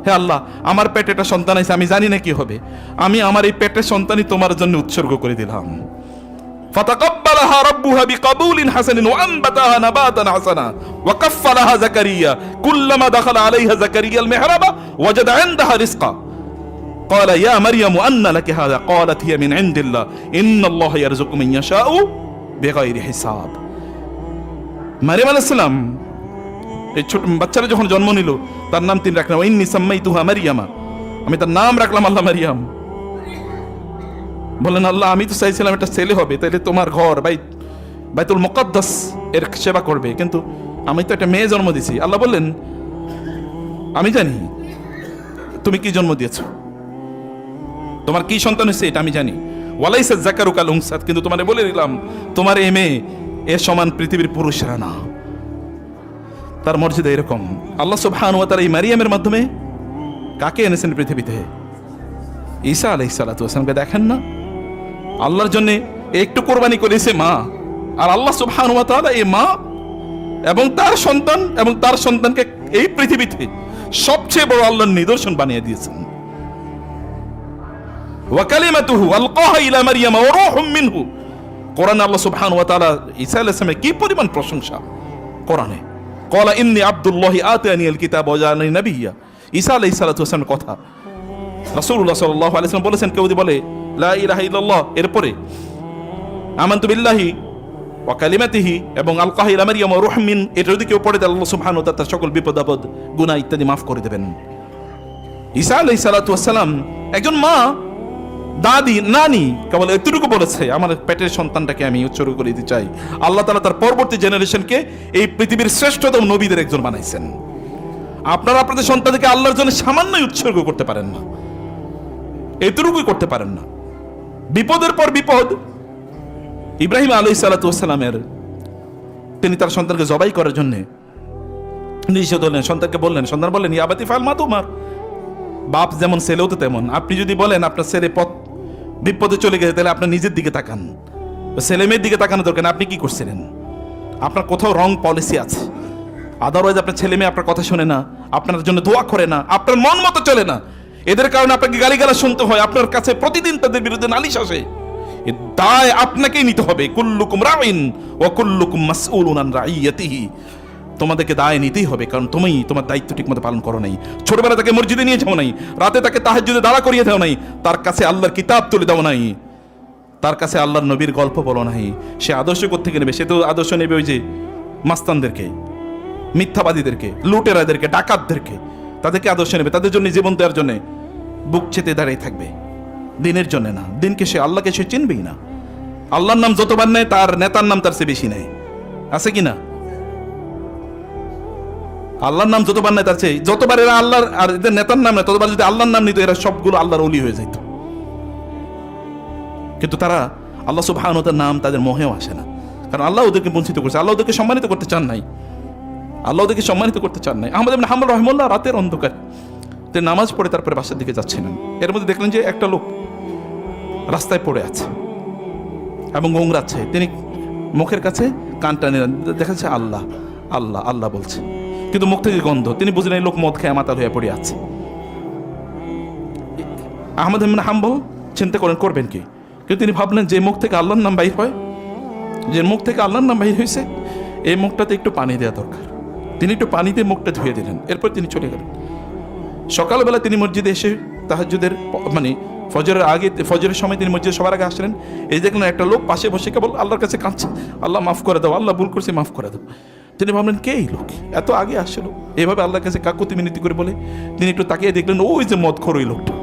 [SPEAKER 1] হে আল্লাহ, আমার পেটে একটা সন্তান আছে, আমি জানি না কি হবে, আমি আমার এই পেটের সন্তানই তোমার জন্য উৎসর্গ করে দিলাম। ফাতাকাব্বালাহা রাব্বুহা বিকাবুলিন হাসানিন ওয়া আনবাতাহা নাবাতান হাসানা ওয়া কাফফালাহা যাকারিয়া কুল্লামা দাখালা আলাইহা যাকারিয়া আল মিহরাবা ওয়াজাদা ইনদাহা রিজকা قال يا مريم أن لك هذا قالت هي من عند الله إن الله يرزق من يشاء بغير حساب। মারিয়াম আলাইহিস সালাম এই ছোট বাচ্চারা যখন জন্ম নিল, তার নাম তিনি রাখলেন ইন্নী সাম্মাইতুহা মারিয়ামা, আমি তার নাম রাখলাম আল্লাহ মারিয়াম। বললেন, আল্লাহ, আমি তো চাইছিলাম একটা ছেলে হবে, তাইলে তোমার ঘর বাইতুল মুকাদ্দাস এর সেবা করবে, কিন্তু আমি তো একটা মেয়ে জন্ম দিছি। আল্লাহ বললেন, আমি জানি তুমি কি জন্ম দিয়েছো, তোমার কি সন্তান হয়েছে এটা আমি জানি। ওয়ালাইসা যাকারু কাল উনসা, কিন্তু তোমারে বলে দিলাম, তোমার এই মেয়ে এর সমান পৃথিবীর পুরুষরা না, তার মর্যাদা এরকম। আল্লাহ সুবহানাহু ওয়া তাআলা এই মারিয়ামের মাধ্যমে কাকে এনেছেন পৃথিবীতে? ঈসা আলাইহিস সালাতু ওয়াস সালামকে দেখেন না? আল্লাহর জন্য একটু কোরবানি করেছে মা, আর আল্লাহ সুবহানাহু ওয়া তাআলা এই মা এবং তার সন্তান এবং তার সন্তানকে এই পৃথিবীতে সবচেয়ে বড় আল্লাহর নিদর্শন বানিয়ে দিয়েছেন। ওয়া কালিমাতুহু আলকাহা ইলা মারইয়াম ওয়া রূহুম মিনহু, কোরআনে আল্লাহ সুবহানাহু ওয়া তাআলা ঈসা আলাইহিস সালামের কি পরিমাণ প্রশংসা কোরআনে। ক্বালা ইন্নী আবদুল্লাহি আতানিয়াল কিতাব ওয়া জাআলানি নাবিয়্যা, ঈসা আলাইহিস সালাতু ওয়াস সালামের কথা রাসূলুল্লাহ সাল্লাল্লাহু আলাইহি ওয়াসাল্লাম বলেছেন, কেউ যদি বলে লা ইলাহা ইল্লাল্লাহ, এরপরে আমানতু বিল্লাহি ওয়া কালিমাতিহি এবং আলকাহা ইলা মারইয়াম ওয়া রূহুম মিন, এটা যদি কেউ পড়ে, তাহলে আল্লাহ সুবহানাহু ওয়া তাআলা তার সকল বিপদ আপদ, গুনাহ ইত্যাদি মাফ করে দেবেন। ঈসা আলাইহিস সালাতু ওয়াস সালাম একজন মা, দাদি, নানি কেবল এতটুকু বলেছে, আমার পেটের সন্তানটাকে আমি উৎসর্গ করে দিতে চাই। আল্লাহ তাআলা তার পরবর্তী জেনারেশনকে এই পৃথিবীর শ্রেষ্ঠতম নবীদের একজন বানাইছেন। আপনারা আপনাদের সন্তানকে আল্লাহর জন্য সামান্যই উৎসর্গ করতে পারেন না, এতটুকুই করতে পারেন না। বিপদের পর বিপদ। ইব্রাহিম আলাইহিস সালাতু ওয়াস সালামের, তিনি তার সন্তানকে জবাই করার জন্য নিষেধ হলেন। সন্তানকে বললেন, সন্তান বললেন, ইয়া আবাতি ফাল মা তুমার, বাপ যেমন ছেলেও তো তেমন। আপনি যদি বলেন আপনার ছেলে বিপদে চলে গেছে, তাহলে আপনার নিজের দিকে তাকান, ছেলে মেয়ের দিকে তাকানো দরকার না, আপনি কি করছিলেন? আপনার কোথাও রং পলিসি আছে। আদারওয়াইজ আপনার ছেলে মেয়ে আপনার কথা শোনে না, আপনার জন্য দোয়া করে না, আপনার মন মতো চলে না, এদের কারণে আপনাকে গালিগালাজ শুনতে হয়, আপনার কাছে প্রতিদিন তাদের বিরুদ্ধে নালিশ আসে। এর দায় আপনাকেই নিতে হবে। কুল্লুকুম রাইন ওয়া কুল্লুকুম মাসউলুন আন রাইয়াতিহি। তোমাদেরকে দায় নিতেই হবে, কারণ তুমি তোমার দায়িত্ব ঠিকমতো পালন করো নাই। ছোটবেলা তাকে মসজিদে নিয়ে যাও নাই, রাতে তাকে তাহাজ্জুদে দাঁড়া করিয়ে দাও নাই, তার কাছে আল্লাহর কিতাব তুলে দাও নাই, তার কাছে আল্লাহর নবীর গল্প বলো নাই। সে আদর্শ কোত্থেকে নেবে? সে তো আদর্শ নেবে ওই যে মাস্তানদেরকে, মিথ্যাবাদীদেরকে, লুটেরাদেরকে, ডাকাতদেরকে, তাদেরকে আদর্শ নেবে। তাদের জন্য জীবন দেওয়ার জন্য বুক চেতে দাঁড়িয়ে থাকবে, দিনের জন্য না। দিনকে সে, আল্লাহকে সে চিনবেই না। আল্লাহর নাম যতবার নেয় তার নেতার নাম তার চেয়ে বেশি নেয়, আছে কি না? আল্লাহর নাম যতবার নেয় তার চেয়ে, যতবার এরা আল্লাহর আর এদের নেতার নাম নেয় ততবার যদি আল্লাহর নাম নিত, এরা সবগুলো আল্লাহর ওলি হয়ে যেত। কিন্তু তারা আল্লাহ সুবহানাহু ওয়া তাআলার নাম তাদের মোহেও আসে না, কারণ আল্লাহ ওদেরকে বঞ্চিত করছে। আল্লাহ ওদেরকে সম্মানিত করতে চান নাই, আল্লাহ ওদেরকে সম্মানিত করতে চান নাই। আহমদ ইবনে হাম্বল রাহিমাহুল্লাহ রাতের অন্ধকারে তিনি নামাজ পড়ে তারপরে বাসার দিকে যাচ্ছিলেন। এর মধ্যে দেখলেন যে একটা লোক রাস্তায় পড়ে আছে এবং গোংরাচ্ছে। তিনি মুখের কাছে কানটা নিলেন, দেখা যাচ্ছে আল্লাহ আল্লাহ আল্লাহ বলছে, কিন্তু মুখ থেকে গন্ধ। তিনি বুঝলেন এই লোক মদ খেয়ে মাতাল হয়ে পড়ে আছে। আহমদ ইবনে হাম্বল চিন্তা করেন করবেন কি, কিন্তু তিনি ভাবলেন যে মুখ থেকে আল্লাহর নাম বাইর হয়, যে মুখ থেকে আল্লাহর নাম বাইর হয়েছে, এই মুখটাতে একটু পানি দেওয়া দরকার। তিনি একটু পানি দিয়ে মুখটা ধুয়ে দিলেন, এরপর তিনি চলে গেলেন। সকালবেলা তিনি মসজিদে এসে তাহাজ্জুদের মানে ফজরের আগে, ফজরের সময় তিনি মসজিদে সবার আগে আসলেন। এই দেখলেন একটা লোক পাশে বসে কেবল আল্লাহর কাছে কাঁদছে, আল্লাহ মাফ করে দাও, আল্লাহ ভুল করছে মাফ করে দাও। তিনি ভাবলেন কে এই লোক, এত আগে আসলো এইভাবে আল্লাহর কাছে কাকুতি মিনতি করে বলে। তিনি একটু তাকিয়ে দেখলেন ওই যে মদখোর ওই লোকটা,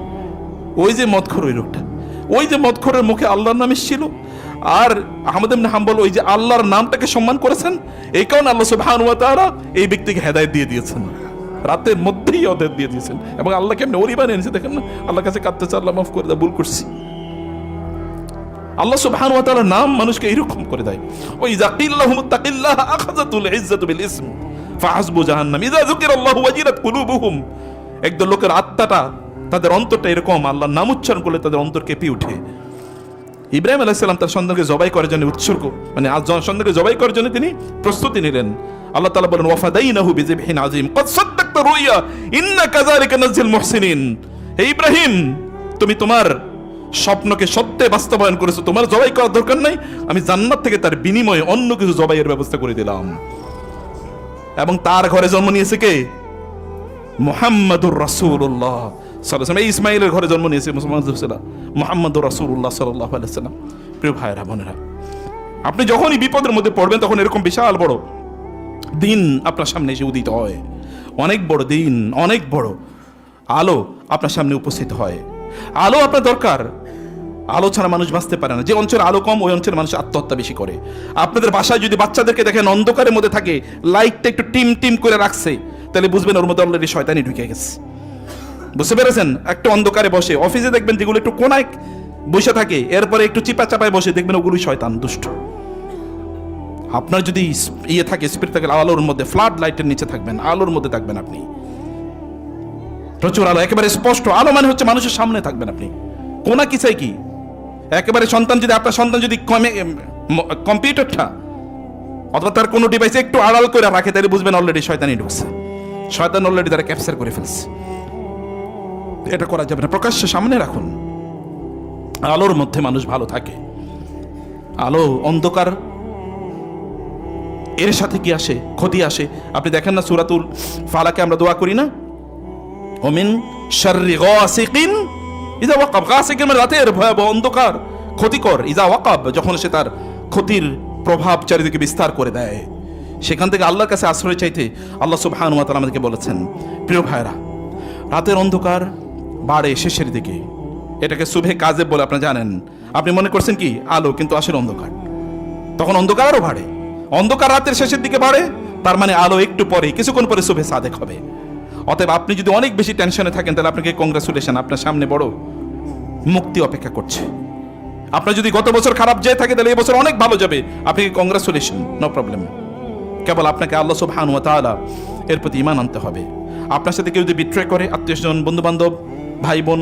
[SPEAKER 1] ওই যে মদখোর ওই লোকটা, ওই যে মদখোরের মুখে আল্লাহর নাম এসেছিল। আর আহমদ ইবনে হাম্বল ওই যে আল্লাহর নামটাকে সম্মান করেছেন, এই কারণে আল্লাহ সুবহানাহু ওয়া তাআলা এই ব্যক্তিকে হেদায়েত দিয়ে দিয়েছেন, রাতের মধ্যেই হেদায়েত দিয়ে দিয়েছেন। এবং আল্লাহ কেমনে ওলি বানিয়ে এনেছে দেখেন না, আল্লাহর কাছে কাঁদতেছে, আল্লাহ মাফ করে দাও, ভুল করছি। আল্লাহ সুবহানাহু ওয়া তাআলার নাম মানুষকে এরকম করে দেয়। ওই ইযা কিল লাহুম তাকিল্লাহ আখাযাতুল ইজ্জাতু বিল ইসম ফাহাসবু জাহান্নাম ইযা যুকিরাল্লাহু ওয়াজিলাত কুলুবুহুম। একদল লোকের আত্মাটা, তাদের অন্তরটা এরকম, আল্লাহর নাম উচ্চারণ করলে তাদের অন্তর কেঁপে ওঠে। ইব্রাহিম আলাইহিস সালাম তার সন্তানকে জবাই করার জন্য উৎসর্গ, মানে আজ সন্তানকে জবাই করার জন্য তিনি প্রস্তুতি নিলেন। আল্লাহ তাআলা বলেন ওয়াফাদাইনাহু বিযিবহিন আযীম ক্বাদ সাদ্দাকতা রুইয়া ইন্না কাযালিকা নাজিল মুহসিনিন। হে ইব্রাহিম, তুমি তোমার স্বপ্নকে সত্যে বাস্তবায়ন করেছো, তোমার জবাই করার দরকার নাই, আমি জান্নাত থেকে তার বিনিময়ে অন্য কিছু জবাইয়ের ব্যবস্থা করে দিলাম। এবং তার ঘরে জন্ম নিয়েছে কে? মুহাম্মাদুর রাসূলুল্লাহ সাল্লাল্লাহু আলাইহি ওয়াসাল্লাম। এই ইসমাইলের ঘরে জন্ম নিয়েছে মুহাম্মাদুর রাসূলুল্লাহ সাল্লাল্লাহু আলাইহি ওয়াসাল্লাম। প্রিয় ভাইরা বোনেরা, আপনি যখনই বিপদের মধ্যে পড়বেন তখন এরকম বিশাল বড় দিন আপনার সামনে এসে উদিত হয়, অনেক বড় দিন, অনেক বড় আলো আপনার সামনে উপস্থিত হয়। আলো আপনার দরকার, আলো ছাড়া মানুষ বাঁচতে পারে না। যে অঞ্চলে আলো কম ওই অঞ্চলে মানুষ আত্মহত্যা বেশি করে। আপনাদের বাসায় যদি বাচ্চাদেরকে দেখেন অন্ধকারের মধ্যে থাকে, লাইটটা একটু টিম টিম করে রাখছে, তাহলে বুঝবেন ওর মধ্যে অলরেডি শয়তানি ঢুকে গেছে। বুঝতে পেরেছেন? একটা অন্ধকারে বসে, অফিসে দেখবেন যেগুলো একটু কোনায় বসে থাকে, এরপরে একটু চিপা চাপায় বসে, দেখবেন ওগুলোই শয়তান, দুষ্ট। আপনার যদি ইয়ে থাকে, স্পিরিট থাকে, আলোর মধ্যে, ফ্লাড লাইটের নিচে থাকবেন, আলোর মধ্যে থাকবেন আপনি, প্রচুর আলো, একেবারে স্পষ্ট আলো, মানে হচ্ছে মানুষের সামনে থাকবেন আপনি। কোনা কি চাই কি, একেবারে সন্তান যদি, আপনার সন্তান যদি কম্পিউটারটা অথবা তার কোনো ডিভাইস একটু আড়াল করে রাখে, তাহলে বুঝবেন অলরেডি শয়তানি ঢুকছে, শয়তান অলরেডি তারা ক্যাপচার করে ফেলছে। এটা করা যাবে না, প্রকাশ্যে সামনে রাখুন। আলোর মধ্যে মানুষ ভালো থাকে। আলো অন্ধকার এর সাথে কি আসে? ক্ষতি আসে। আপনি দেখেন না সূরাতুল ফালাকে আমরা দোয়া করি না, ওমিন শাররি গাসিকিন ইযা ওয়াকাব। গাসিকিন মানে রাতের ভয়াবহ অন্ধকার, ক্ষতিকর। ইযা ওয়াকাব, যখন সে তার ক্ষতির প্রভাব চারিদিকে বিস্তার করে দেয়, সেখান থেকে আল্লাহর কাছে আশ্রয় চাইতে আল্লাহ সুবহানাহু ওয়া তাআলা আমাদেরকে বলেছেন। প্রিয় ভাইরা, রাতের অন্ধকার বাড়ে শেষের দিকে, এটাকে সুবহে কাযেব বলে আপনারা জানেন। আপনি মনে করছেন কি আলো, কিন্তু আসলে অন্ধকার। তখন অন্ধকার আরও বাড়ে। অন্ধকার রাতের শেষের দিকে বাড়ে, তার মানে আলো একটু পরে, কিছুক্ষণ পরে সুবহে সাদেক হবে। অতএব আপনি যদি অনেক বেশি টেনশনে থাকেন, তাহলে আপনাকে কংগ্রাচুলেশন, আপনার সামনে বড় মুক্তি অপেক্ষা করছে। আপনার যদি গত বছর খারাপ যেয়ে থাকে, তাহলে এই বছর অনেক ভালো যাবে, আপনাকে কংগ্রাচুলেশন, নো প্রবলেম। কেবল আপনাকে আল্লাহ সুবহানাহু ওয়া তাআলা এর প্রতি ঈমান আনতে হবে। আপনার সাথে কেউ যদি বিট্রে করে, আত্মীয়স্বজন, বন্ধু বান্ধব, ভাই বোন,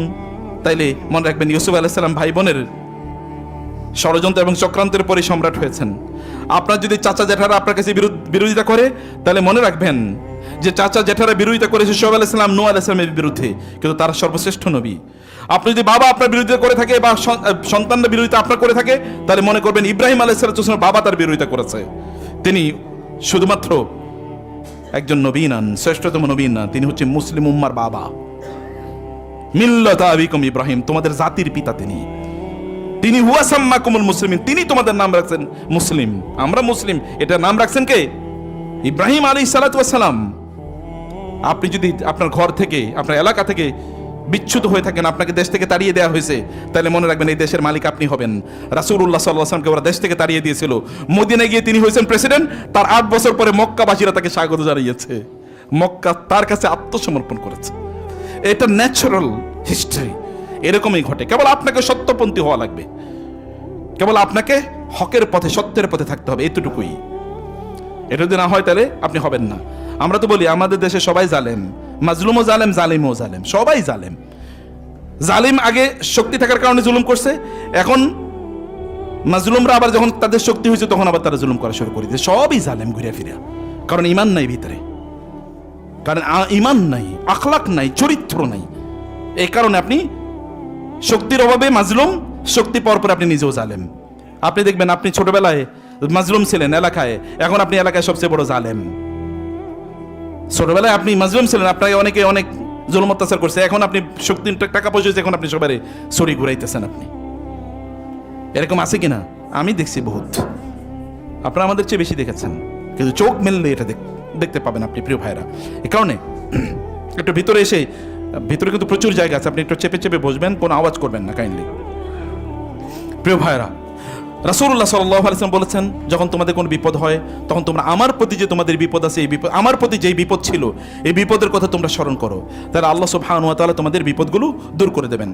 [SPEAKER 1] তাইলে মনে রাখবেন ইউসুফ আলাইহিস সালাম ভাই বোনের ষড়যন্ত্র এবং চক্রান্তের পরে সম্রাট হয়েছেন। আপনার যদি চাচা জেঠারা আপনার কাছে বিরোধিতা করে, তাহলে মনে রাখবেন যে চাচা জেঠারা বিরোধিতা করেছে শোয়েব আলাইহিস সালাম, নূহ আলাইহিস সালামের বিরুদ্ধে, কিন্তু তারা সর্বশ্রেষ্ঠ নবী। আপনি যদি বাবা আপনার বিরোধিতা করে থাকে বা সন্তানরা বিরোধিতা আপনার করে থাকে, তাহলে মনে করবেন ইব্রাহিম আলাইহিস সালামের বাবা তার বিরোধিতা করেছে। তিনি শুধুমাত্র একজন নবী নন, শ্রেষ্ঠতম নবী না, তিনি হচ্ছে মুসলিম উম্মার বাবা। মিল্লাত আবিকুম ইব্রাহিম, তোমাদের জাতির পিতা তিনি হুয়া সাম্মাকুমুল মুসলিমিন, তিনি তোমাদের নাম রাখছেন মুসলিম। আমরা মুসলিম, এটা নাম রাখছেন কে? ইব্রাহিম আলাইহিস সালাতু ওয়াস সালাম। আপনি যদি আপনার ঘর থেকে, আপনার এলাকা থেকে বিচ্যুত হয়ে থাকেন, আপনাকে দেশ থেকে তাড়িয়ে দেওয়া হয়েছে, তাহলে মনে রাখবেন এই দেশের মালিক আপনি হবেন। রাসূলুল্লাহ সাল্লাল্লাহু আলাইহি ওয়াসাল্লামকে ওরা দেশ থেকে তাড়িয়ে দিয়েছিল, মদিনায় গিয়ে তিনি হয়েছেন প্রেসিডেন্ট। তার 8 বছর পরে মক্কাবাসীরা তাকে স্বাগত জানিয়েছে, মক্কা তার কাছে আত্মসমর্পণ করেছে। এটা ন্যাচারাল হিস্ট্রি, এরকমই ঘটে। কেবল আপনাকে সত্যপন্থী হওয়া লাগবে, কেবল আপনাকে হকের পথে, সত্যের পথে থাকতে হবে, এতটুকুই। এটা যদি না হয় তাহলে আপনি হবেন না। আমরা তো বলি আমাদের দেশে সবাই জালেম, মাজলুমও জালেম, জালিমও জালেম, সবাই জালেম। জালিম আগে শক্তি থাকার কারণে জুলুম করছে, এখন মাজলুমরা আবার যখন তাদের শক্তি হয়েছে তখন আবার তারা জুলুম করা শুরু করে দিয়েছে। সবই জালেম ঘুরে ফিরে, কারণ ইমান নাই ভিতরে, কারণ ইমান নাই, আখলাক নাই, চরিত্র নাই। এই কারণে আপনি শক্তির অভাবে মাজলুম, শক্তি পাওয়ার পরে আপনি নিজেও জালেম। আপনি দেখবেন আপনি ছোটবেলায় মাজলুম ছিলেন এলাকায়, এখন আপনি এলাকায় সবচেয়ে বড় জালেম। ছোটবেলায় আপনি মাজলুম ছিলেন, আপনাকে অনেকে অনেক জুলুম অত্যাচার করছে, এখন আপনি শক্তি, টাকা পয়সা হয়েছে, এখন আপনি সবাই ছড়ি ঘুরাইতেছেন। আপনি এরকম আছে কিনা? আমি দেখছি বহুত, আপনারা আমাদের চেয়ে বেশি দেখেছেন, কিন্তু চোখ মেললে এটা দেখতে পাবেন আপনি, প্রিয় ভাইরা। এই কারণে একটু ভিতরে এসে, ভিতরে কিন্তু প্রচুর জায়গা আছে, আপনি একটু চেপে চেপে বসবেন, কোনো আওয়াজ করবেন না কাইন্ডলি। প্রিয় ভাইরা, রাসূলুল্লাহ সাল্লাল্লাহু আলাইহি ওয়াসাল্লাম বলেছেন, যখন তোমাদের কোনো বিপদ হয়, তখন তোমরা আমার প্রতি যে তোমাদের বিপদ আছে, এই বিপদ, আমার প্রতি যেই বিপদ ছিল, এই বিপদের কথা তোমরা স্মরণ করো, তাহলে আল্লাহ সুবহানাহু ওয়া তাআলা তোমাদের বিপদগুলো দূর করে দেবেন।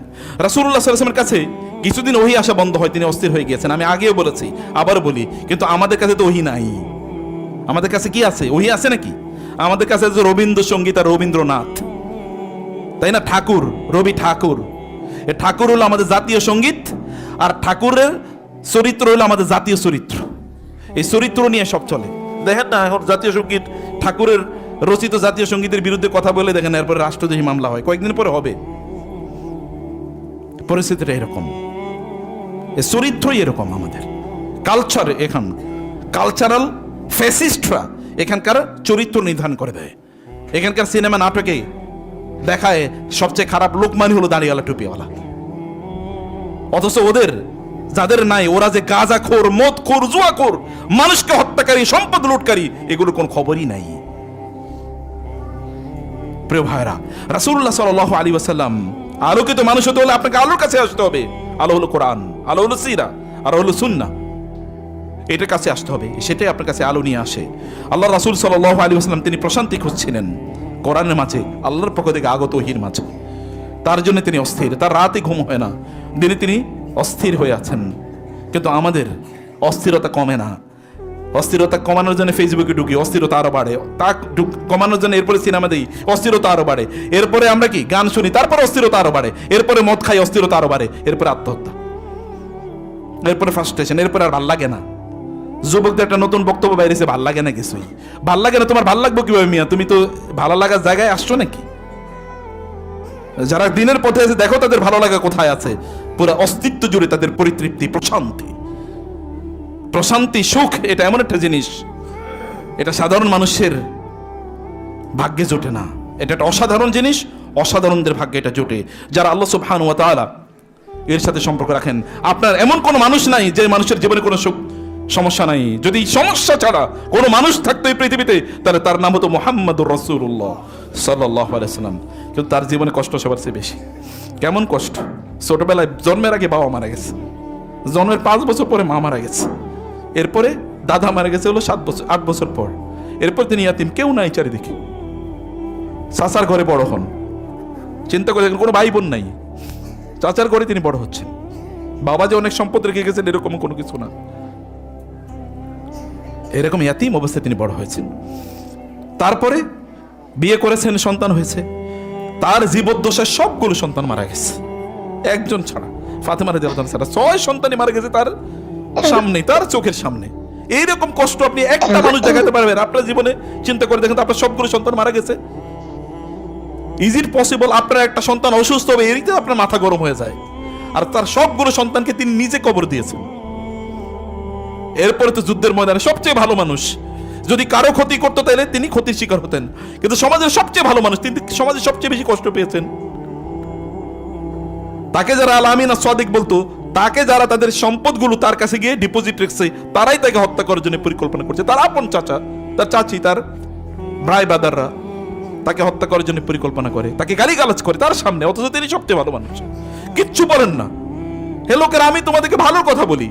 [SPEAKER 1] রাসূলুল্লাহ সাল্লাল্লাহু আলাইহি ওয়াসাল্লামের কাছে কিছুদিন ওহী আসা বন্ধ হয়, তিনি অস্থির হয়ে গিয়েছেন। আমি আগেও বলেছি, আবারও বলি, কিন্তু আমাদের কাছে তো ওহী নাই। আমাদের কাছে কি আছে? ওহী আছে নাকি? আমাদের কাছে যে রবীন্দ্রসঙ্গীত আর রবীন্দ্রনাথ, তাই না? ঠাকুর, রবি ঠাকুর। এই ঠাকুর হলো আমাদের জাতীয় সঙ্গীত, আর ঠাকুরের চরিত্র হলো আমাদের জাতীয় চরিত্র। এই চরিত্র নিয়ে সব চলে। দেখেন না, এখন জাতীয় সঙ্গীত, ঠাকুরের রচিত জাতীয় সঙ্গীতের বিরুদ্ধে কথা বলে দেখেন, এরপরে রাষ্ট্রদ্রোহী মামলা হয়, কয়েকদিন পরে হবে। পরিস্থিতিটা এরকম, এই চরিত্রই এরকম। আমাদের কালচার, এখন কালচারাল ফ্যাসিস্টরা এখানকার চরিত্র নির্ধারণ করে দেয়। এখানকার সিনেমা নাটকে দেখায় সবচেয়ে খারাপ লোকমানি হলো দাঁড়িয়ালা টুপিওয়ালা, অথচ ওদের যাদের নাই, ওরা যে গাঁজাখোর, মদখোর, জুয়াখোর, মানুষকে হত্যাকারী, সম্পদ লুটকারী, এগুলো কোন খবরই নাই। প্রিয় ভাইরা, রাসূলুল্লাহ সাল্লাল্লাহু আলাইহি ওয়াসাল্লাম আলোকিত মানুষ হতে হলে আপনাকে আলোর কাছে আসতে হবে। আলো হলো কোরআন, আলো হলো সিরা, আলো হলো সুন্নাহ। এটার কাছে আসতে হবে, সেটাই আপনার কাছে আলো নিয়ে আসে। আল্লাহ রাসূল সাল্লাল্লাহু আলাইহি ওয়াসাল্লাম তিনি প্রশান্তি খুঁজছিলেন কোরআনের মাঝে, আল্লাহর পক্ষ থেকে আগত ওহীর মাঝে। তার জন্য তিনি অস্থির, তার রাতে ঘুম হয় না, দিনে তিনি অস্থির হয়ে আছেন। কিন্তু আমাদের অস্থিরতা কমে না। অস্থিরতা কমানোর জন্য ফেসবুকে ঢুকি, অস্থিরতা আরো বাড়ে। তা কমানোর জন্য এরপরে সিনেমা দিই, অস্থিরতা আরো বাড়ে। এরপরে আমরা কি গান শুনি, তারপরে অস্থিরতা আরো বাড়ে। এরপরে মদ খাই, অস্থিরতা আরো বাড়ে। এরপরে আত্মহত্যা, এরপরে ফ্রাস্ট্রেশন, এরপরে আর ভাল লাগে না। যুবকদের একটা নতুন বক্তব্য বাইরেছে, ভাল লাগে না কিছুই। ভাল লাগে না, তোমার ভাল লাগবে কিভাবে মিয়া? তুমি তো ভালো লাগার জায়গায় আসছো নাকি? যারা দিনের পথে আছে, দেখো তাদের ভালো লাগা কোথায় আছে। পুরো অস্তিত্ব জুড়ে তাদের পরিতৃপ্তি, প্রশান্তি। প্রশান্তি, সুখ, এটা এমন একটা জিনিস, এটা সাধারণ মানুষের ভাগ্যে জোটে না। এটা একটা অসাধারণ জিনিস, অসাধারণদের ভাগ্যে এটা জোটে, যারা আল্লাহ সুবহানাহু ওয়া তাআলা এর সাথে সম্পর্ক রাখেন। আপনার এমন কোনো মানুষ নাই যে মানুষের জীবনে কোনো সুখ সমস্যা নাই। যদি সমস্যা ছাড়া কোনো মানুষ থাকতো এই পৃথিবীতে, তাহলে তার নাম হতো মুহাম্মাদুর রাসূলুল্লাহ সাল্লাল্লাহু আলাইহি ওয়াসাল্লাম। কিন্তু তার জীবনে কষ্ট সবার চেয়ে বেশি। কেমন কষ্ট? ছোটবেলায় জন্মের আগে বাবা মারা গেছে, জন্মের 5 বছর পরে মা মারা গেছে, এরপরে দাদা মারা গেছে হলো 8 বছর পর। এরপর তিনি ইয়াতিম, কেউ নাই চারিদিকে। চাচার ঘরে বড় হন, চিন্তা করে দেখেন, কোনো ভাই বোন নাই, চাচার ঘরে তিনি বড় হচ্ছেন। বাবা যে অনেক সম্পদ রেখে গেছেন এরকম কোনো কিছু না, এরকম ইয়াতিম অবস্থায় তিনি বড় হয়েছেন। তারপরে বিয়ে করেছেন, সন্তান হয়েছে। তার জীবদ্দশায় সবগুলো সন্তান মারা গেছে, একজন ছাড়া। ফাতেমা রাদিয়াল্লাহু তাআলা 6 সন্তানই মারা গেছে তার সামনে, তার চোখের সামনে। এইরকম কষ্ট আপনি একটা মানুষ দেখাতে পারবেন আপনার জীবনে? চিন্তা করে দেখেন তো, আপনার সবগুলো সন্তান মারা গেছে। ইজ ইট পসিবল আপনার একটা সন্তান অসুস্থ হবে এরিতে আপনার মাথা গরম হয়ে যায়? আর তার সবগুলো সন্তানকে তিনি নিজে কবর দিয়েছেন। এরপরে তো যুদ্ধের ময়দানে সবচেয়ে ভালো মানুষ, যদি কারো ক্ষতি করতো তাহলে তিনি ক্ষতির শিকার হতেন, কিন্তু সমাজের সবচেয়ে ভালো মানুষ, তিনি সমাজে সবচেয়ে বেশি কষ্ট পেয়েছেন। তাকে যারা আল আমিন আর সাদিক বলতো, তাকে যারা তাদের সম্পদগুলো তার কাছে গিয়ে ডিপোজিট রেখেছে, তারাই তাকে হত্যা করার জন্য পরিকল্পনা করছে। তার আপন চাচা, তার চাচি, তার ভাই বাদাররা তাকে হত্যা করার জন্য পরিকল্পনা করে, তাকে গালিগালাজ করে তার সামনে, অথচ তিনি সবচেয়ে ভালো মানুষ, কিচ্ছু বলেন না। হে লোকেরা, আমি তোমাদেরকে ভালো কথা বলি,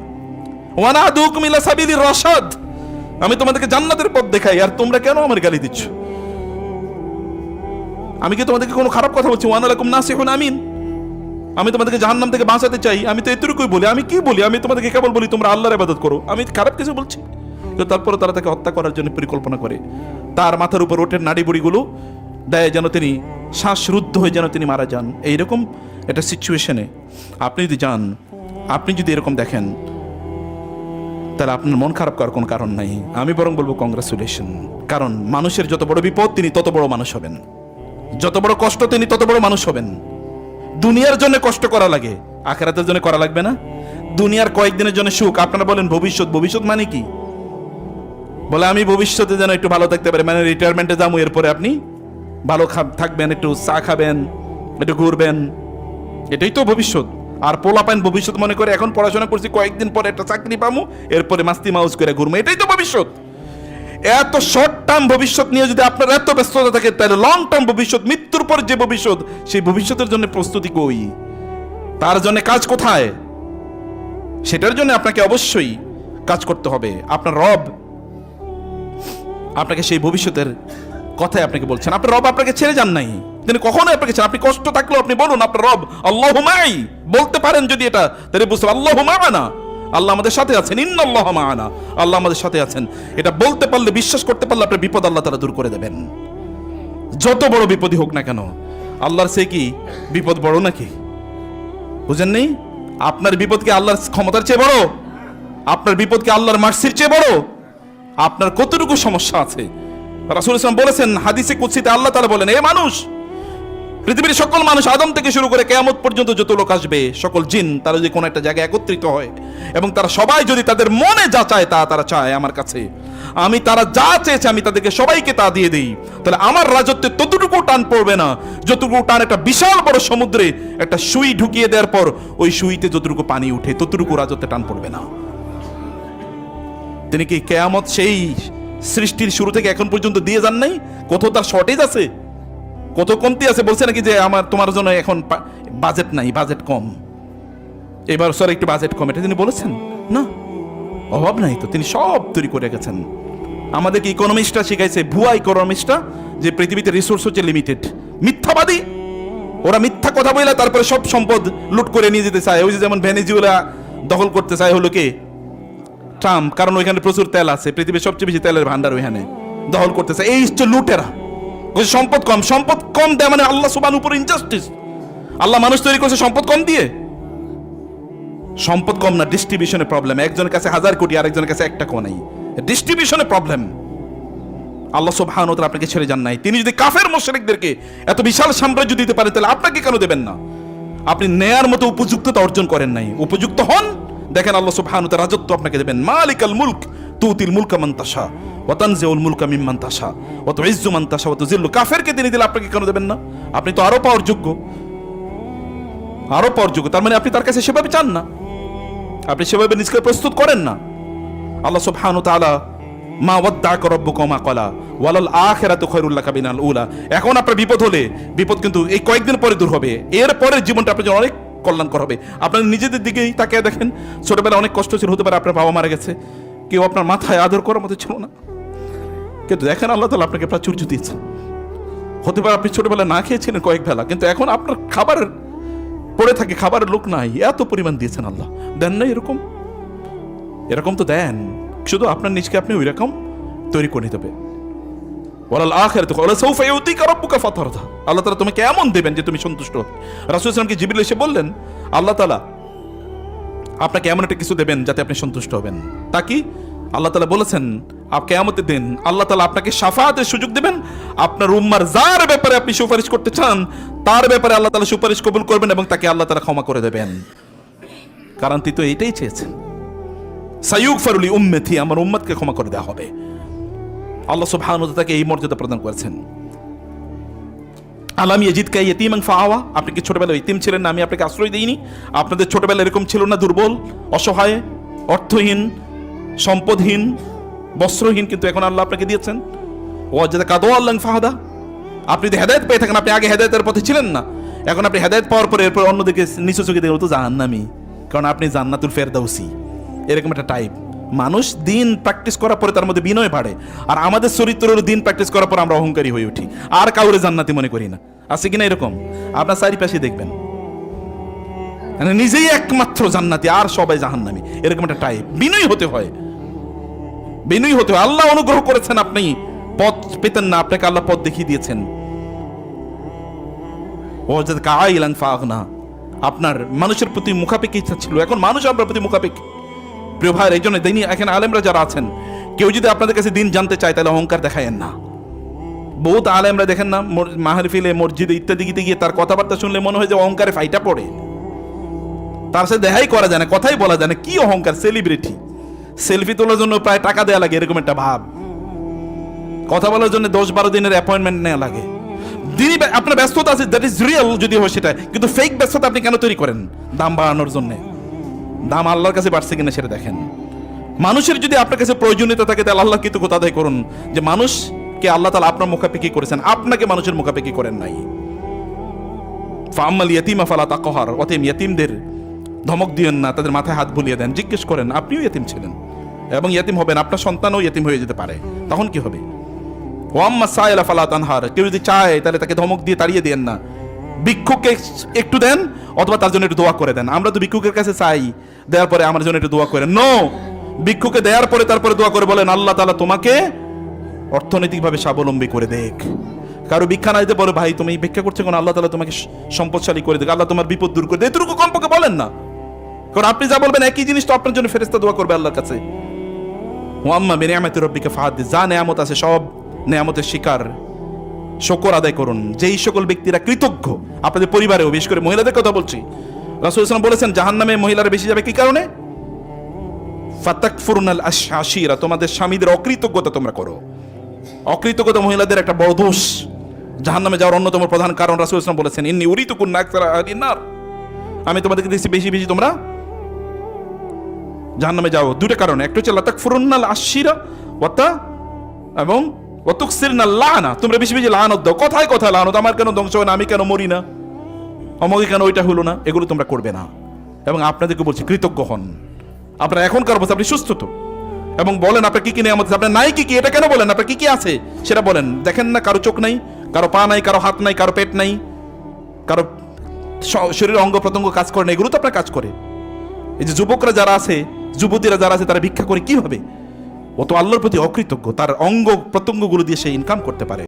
[SPEAKER 1] ওয়ানা আদুকুম ইলা সাবিলির রাশাদ, আমি তোমাদেরকে জান্নাতের পথ দেখাই, আর তোমরা কেন আমার গালি দিচ্ছ? আমি কি তোমাদেরকে কোনো খারাপ কথা বলছি? ওয়ানা লাকুম নাসিহুন আমিন, আমি তোমাদেরকে জাহান্নাম থেকে বাঁচাতে চাই, আমি তো এতটুকুই বলি। আমি কি বলি? আমি তোমাদেরকে কেবল বলি তোমরা আল্লাহর ইবাদত করো, আমি খারাপ কিছু বলছি? তো তারপরে তারা তাকে হত্যা করার জন্য পরিকল্পনা করে, তার মাথার উপর ওঠের নাড়ি বুড়িগুলো দেয় যেন তিনি শ্বাসরুদ্ধ হয়ে যেন তিনি মারা যান। এইরকম একটা সিচুয়েশনে আপনি যদি যান, আপনি যদি এরকম দেখেন, তাহলে আপনার মন খারাপ করার কোনো কারণ নাই। আমি বরং বলবো কংগ্রাচুলেশন, কারণ মানুষের যত বড় বিপদ তিনি তত বড় মানুষ হবেন, যত বড় কষ্ট তিনি তত বড় মানুষ হবেন। দুনিয়ার জন্য কষ্ট করা লাগে, আখিরাতের জন্য করা লাগবে না। দুনিয়ার কয়েকদিনের জন্য সুখ, আপনারা বলেন ভবিষ্যৎ, ভবিষ্যৎ মানে কি? বলে আমি ভবিষ্যতে যেন একটু ভালো থাকতে পারি, মানে রিটায়ারমেন্টে যাবো, এরপরে আপনি ভালো থাকবেন, একটু চা খাবেন, একটু ঘুরবেন, এটাই তো ভবিষ্যৎ। আর পোলাপাইন ভবিষ্যৎ মনে করে এখন পড়াশোনা করছি, কয়েকদিন পরে একটা চাকরি পাবো, এরপরে মাস্তি মাউজ করে ঘুরবো, এটাই তো ভবিষ্যৎ। এত শর্ট টার্ম ভবিষ্যৎ নিয়ে যদি আপনার এত ব্যস্ততা থাকে, তাহলে লং টার্ম ভবিষ্যৎ, মৃত্যুর পর যে ভবিষ্যৎ, সেই ভবিষ্যতের জন্য প্রস্তুতি কই? তার জন্য কাজ কোথায়? সেটার জন্য আপনাকে অবশ্যই কাজ করতে হবে। আপনার রব আপনাকে সেই ভবিষ্যতের কথাই আপনাকে বলছেন। আপনার রব আপনাকে ছেড়ে যান নাই, তিনি কখনোই আপনাকে ছেড়ে। আপনি কষ্ট থাকলেও আপনি বলুন আপনার রব আল্লাহু মাই, বলতে পারেন যদি এটা, তাহলে বুঝতে আল্লাহু মা'ানা, আল্লাহ আমাদের সাথে আছেন, ইন্নাল্লাহা মা'ানা, আল্লাহ আমাদের সাথে আছেন। এটা বলতে পারলে, বিশ্বাস করতে পারলে আপনার বিপদ আল্লাহ তাআলা দূর করে দেবেন। যত বড় বিপদই হোক না কেন, আল্লাহর সে কি বিপদ বড় নাকি? বুঝেন নেই? আপনার বিপদ কি আল্লাহর ক্ষমতার চেয়ে বড়? আপনার বিপদ কি আল্লাহর মার্সির চেয়ে বড়? আপনার কতটুকু সমস্যা আছে? রাসূল ইসলাম বলেছেন হাদিসে কুদসিতে, আল্লাহ তাআলা বলেন, এ মানুষ, পৃথিবীর সকল মানুষ আদম থেকে শুরু করে কিয়ামত পর্যন্ত যত লোক আসবে, সকল জিন, তারা যদি কোনো একটা জায়গায় একত্রিত হয় এবং তারা সবাই যদি তাদের মনে যা চায় তা তারা চায় আমার কাছে, আমি তারা যা চেয়েছে আমি তাদেরকে সবাইকে তা দিয়ে দিই, তাহলে আমার রাজত্বে ততটুকু টান পড়বে না যতটুকু টান একটা বিশাল বড় সমুদ্রে একটা সুই ঢুকিয়ে দেওয়ার পর ওই সুইতে যতটুকু পানি উঠে, ততটুকু রাজত্বে টান পড়বে না। তিনি কি কিয়ামত সেই সৃষ্টির শুরু থেকে এখন পর্যন্ত দিয়ে যান নাই? কোথাও তার শর্টেজ আছে, কত কমতি আছে? বলছে নাকি যে আমার তোমার জন্য এখন বাজেট নাই, বাজেট কম, এবার স্যার একটু বাজেট কম, এটা তিনি বলেছেন না? অভাব নাই তো, তিনি সব তৈরি করে গেছেন। আমাদেরকে ইকোনমিস্টরা শিখাইছে, ভুয়া ইকোনমিস্টরা, যে পৃথিবীতে রিসোর্স হচ্ছে লিমিটেড, মিথ্যাবাদী। ওরা মিথ্যা কথা বলে তারপরে সব সম্পদ লুট করে নিয়ে যেতে চায়। ওই যে যেমন ভেনেজুয়েলা দখল করতে চায় হলো কে? ট্রাম্প, কারণ ওইখানে প্রচুর তেল আছে, পৃথিবীর সবচেয়ে বেশি তেলের ভান্ডার ওইখানে, দখল করতে চায়। এই হচ্ছে লুটেরা। সম্পদ কম, সম্পদ কম দেয় মানে আল্লাহ সুবহানাহু উপর ইনজাস্টিস। আল্লাহ মানুষ তৈরি করছে সম্পদ কম দিয়ে? সম্পদ কম না, ডিস্ট্রিবিউশনে প্রবলেম। একজনের কাছে 1000 কোটি, আরেকজনের কাছে 1 টাকাও নাই, ডিস্ট্রিবিউশনে প্রবলেম। আল্লাহ সুবহানাহু ওয়া তাআলা আপনাকে ছেড়ে যান নাই। তিনি যদি কাফের মুশরিকদেরকে এত বিশাল সাম্রাজ্য দিতে পারেন, তাহলে আপনাকে কেন দেবেন না? আপনি নেয়ার মতো উপযুক্ততা অর্জন করেন নাই, উপযুক্ত হন, দেখেন আল্লাহ সুবহানাহু ওয়া তাআলা রাজত্ব আপনাকে দেবেন। মালিকাল মুলক তুতিল মুলকা মান তাশা ওয়া তানজিউল মুলকা মিম্মান তাশা ওয়া তুইজ্জু মান তাশা ওয়া তুযিল্লু। কাফেরকে তিনি দিলে আপনাকে কেন দেবেন না? আপনি তো আরো পাওয়ার যোগ্য, আরো পাওয়ার যোগ্য। তার মানে আপনি তার কাছে সেভাবে চান না, আপনি সেভাবে নিজকে প্রস্তুত করেন না। আল্লাহ সুবহানাহু ওয়া তাআলা মা ওয়াদ্দাকা রাব্বুকা মা ক্বালা ওয়ালাল আখিরাতু খায়রুল লাকা মিনাল উলা। এখন আপনার বিপদ হলে, বিপদ কিন্তু এই কয়েকদিন পরে দূর হবে, এর পরের জীবনটা আপনার জন্য অনেক কল্যাণকর হবে। আপনার নিজেদের দিকেই তাকিয়ে দেখেন, ছোটবেলায় অনেক কষ্ট ছিল, হতে পারে আপনার বাবা মারা গেছে, কেউ আপনার মাথায় আদর করার মতো ছিল না, কিন্তু দেখেন আল্লাহ তাআলা আপনাকে প্রাচুর্য দিয়েছে। হতে পারে আপনি ছোটবেলায় না খেয়েছিলেন কয়েক বেলা, কিন্তু এখন আপনার খাবার পড়ে থাকে, খাবারের লোক নাই, এত পরিমাণ দিয়েছেন আল্লাহ। দেন না এরকম? এরকম তো দেন, শুধু আপনার নিজকে আপনি ওই রকম তৈরি করে নিতে হবে। ওয়ালাল আখিরাতু ওয়ালা সাউফা ইউতিকা রাব্বুকা ফাতারদা। আল্লাহ তাআলা তোমাকে এমন দেবেন যে তুমি সন্তুষ্ট হবে। রাসূল সাল্লাল্লাহু আলাইহি ওয়াসাল্লামকে জিবরিল এসে বললেন, আল্লাহ তাআলা আপনাকে এমন একটা কিছু দেবেন যাতে আপনি সন্তুষ্ট হবেন। তা কি? আল্লাহ তাআলা বলেছেন কিয়ামতের দিন আল্লাহ তাআলা আপনাকে শাফাআতের সুযোগ দেবেন। আপনার উম্মার যার ব্যাপারে আপনি সুপারিশ করতে চান তার ব্যাপারে আল্লাহ তাআলা সুপারিশ কবুল করবেন এবং তাকে আল্লাহ তাআলা ক্ষমা করে দেবেন। কারণ তিনি তো এইটাই চেয়েছেন, সায়ুগফারু লি উম্মতি, আমার উম্মতকে ক্ষমা করে দেওয়া হবে। আল্লাহ সুবহানাহু ওয়া তাআলা তাকে এই মর্যাদা প্রদান করেছেন। আলাম ইয়াজিদকা ইয়াতীমান ফাআওয়া, আপনি কি ছোটবেলায় ইতিম ছিলেন না? আমি আপনাকে আশ্রয় দেইনি? আপনাদের ছোটবেলা এরকম ছিল না, দুর্বল, অসহায়, অর্থহীন, সম্পদহীন, বস্ত্রহীন, কিন্তু এখন আল্লাহ আপনাকে দিয়েছেন। ওয়াজাদাকা দাল্লান ফাহাদা, আপনি যদি হেদায়েত পেয়ে থাকেন, আপনি আগে হেদায়েতের পথে ছিলেন না, এখন আপনি হেদায়েত পাওয়ার পরে এরপর অন্যদিকে নিচু চোখে দেখে তো জাহান্নামী, কারণ আপনি জান্নাতুল ফেরদাউসি। এরকম একটা টাইপ মানুষ। দিন প্র্যাকটিস করার পরে তার মধ্যে বিনয় বাড়ে, আর আমাদের চরিত্রের দিন প্র্যাকটিস করার পর আমরা অহংকারী হয়ে উঠি, আর কাউরে জান্নাতি মনে করি না। আছে কিনা এরকম? আপনার চারিপাশে দেখবেন মানে নিজেই একমাত্র জান্নাতি আর সবাই জাহান্নামী, এরকম একটা টাইপ। বিনয়ী হতে হয়, বিনয়ী হতে হয়। আল্লাহ অনুগ্রহ করেছেন, আপনি পথ পেতেন না, আপনাকে আল্লাহ পথ দেখিয়ে দিয়েছেন। ওয়াজাদাকা আইলান ফাগনা, আপনার মানুষের প্রতি মুখাপেক্ষী ইচ্ছা ছিল, এখন মানুষ আপনার প্রতি মুখাপেক্ষী। প্রিয় ভাই, এই জন্য দিনই এখানে আলেমরা যারা আছেন, কেউ যদি আপনাদের কাছে দিন জানতে চায় তাহলে অহংকার দেখায়েন না। বহুত আলেমরা দেখেন না, মাহফিলে, মসজিদে ইত্যাদি গিয়ে তার কথাবার্তা শুনলে মনে হয় যে অহংকারে ফাইটা পড়ে, তার সাথে দেখাই করা যায় না, কথাই বলা যায় না। কি অহংকার! সেলিব্রিটি, সেলফি তোলার জন্য প্রায় টাকা দেওয়া লাগে, এরকম একটা ভাব। কথা বলার জন্য 10-12 দিনের অ্যাপয়েন্টমেন্ট নেওয়া লাগে। দিনই আপনার ব্যস্ততা আছে, দ্যাট ইজ রিয়েল যদি হয় সেটা, কিন্তু ফেক ব্যস্ততা আপনি কেন তৈরি করেন? দাম বাড়ানোর জন্য। দাম আল্লাহর কাছে বাড়ছে কিনা সেটা দেখেন। মানুষের যদি আপনার কাছে প্রয়োজনীয়তা থাকে তাহলে আল্লাহ কৃতজ্ঞতা আদায় করুন যে মানুষকে আল্লাহ তাআলা আপনার মুখাপেক্ষী করেছেন, আপনাকে মানুষের মুখাপেক্ষী করেন নাই। ফাআম্মাল ইয়াতীমা ফালা তাকহার, অতএব ইয়াতীমদের ধমক দিয়েন না, তাদের মাথায় হাত বুলিয়ে দেন। জিজ্ঞেস করেন, আপনিও ইয়াতীম ছিলেন এবং ইয়াতীম হবেন, আপনার সন্তানও ইয়াতীম হয়ে যেতে পারে, তখন কি হবে? ওয়াম্মা সাইলা ফালা তানহার, কেউ যদি চায় তাহলে তাকে ধমক দিয়ে তাড়িয়ে দেন না। ভিক্ষুককে একটু দেন অথবা তার জন্য একটু দোয়া করে দেন। আমরা তো ভিক্ষুকের কাছে চাই, দেওয়ার পরে আমার জন্য একটু দোয়া করেন। নো, ভিক্ষুকে দেওয়ার পরে তারপরে দোয়া করে বলেন, আল্লাহ তাআলা তোমাকে অর্থনৈতিকভাবে স্বাবলম্বী করে দেখ। কারো ভিক্ষা না দিতে বলে, ভাই তুমি ভিক্ষা করছো কেন, আল্লাহ তাআলা তোমাকে সম্পদশালী করে দেখ, আল্লাহ তোমার বিপদ দূর করে দেখ, এটুকু কমপক্ষে বলেন না। কারণ আপনি যা বলবেন একই জিনিস তো আপনার জন্য ফেরেশতা দোয়া করবে আল্লাহর কাছে। ওয়াম্মা বিনিআমাতি রাব্বিকা ফাহাদ্দিস, যা নেয়ামত আছে সব নেয়ামতের শিকার, শুকর আদায় করুন। যেই সকল ব্যক্তিরা কৃতজ্ঞ, আপনাদের পরিবারেও, বিশেষ করে মহিলাদের কথা বলছি, রাসূল সাল্লাল্লাহু আলাইহি ওয়াসাল্লাম বলেছেন জাহান্নামে মহিলারা বেশি যাবে কি কারণে? ফাতাকফুরুনাল আশিরা, তোমাদের স্বামীদের অকৃতজ্ঞতা তোমরা করো। অকৃতজ্ঞতা মহিলাদের একটা বড় দোষ, জাহান্নামে যাওয়ার অন্যতম প্রধান কারণ। রাসূল সাল্লাল্লাহু আলাইহি ওয়াসাল্লাম বলেছেন, ইন্নী উরিতু কুন্না আকসারা আহলিন নার, আমি তোমাদেরকে দেখছি বেশি বেশি তোমরা জাহান্নামে যাও। দুটো কারণে, একটা হচ্ছে লাতাকফুরুনাল আশিরা ওয়াতা, এবং ওয়াতুকসিরনাল লানা, তোমরা বেশি বেশি লানত দাও। কথায় কথায় লানত, আমার কেন ধ্বংস হয় না, আমি কেন মরি না, অমুকে কেন ওইটা হলো না, এগুলো তোমরা করবে না। এবং আপনাদেরকে বলছি কৃতজ্ঞ হন। আপনার এখনকার অবস্থা, আপনি সুস্থ তো, এবং বলেন আপনার কি কি নিয়ামত আছে, আপনার নাই কি কি, এটা কেন বলেন, আপনার কি কি আছে সেটা বলেন। দেখেন না, কারো চোখ নাই, কারো পা নাই, কারো হাত নাই, কারো পেট নাই, কারো শরীরের অঙ্গ প্রত্যঙ্গ কাজ করে না, এগুলো তো আপনার কাজ করে। এই যে যুবকরা যারা আছে, যুবতীরা যারা আছে, তারা ভিক্ষা করে কি হবে? ও তো আল্লাহর প্রতি অকৃতজ্ঞ, তার অঙ্গ প্রত্যঙ্গগুলো দিয়ে সে ইনকাম করতে পারে।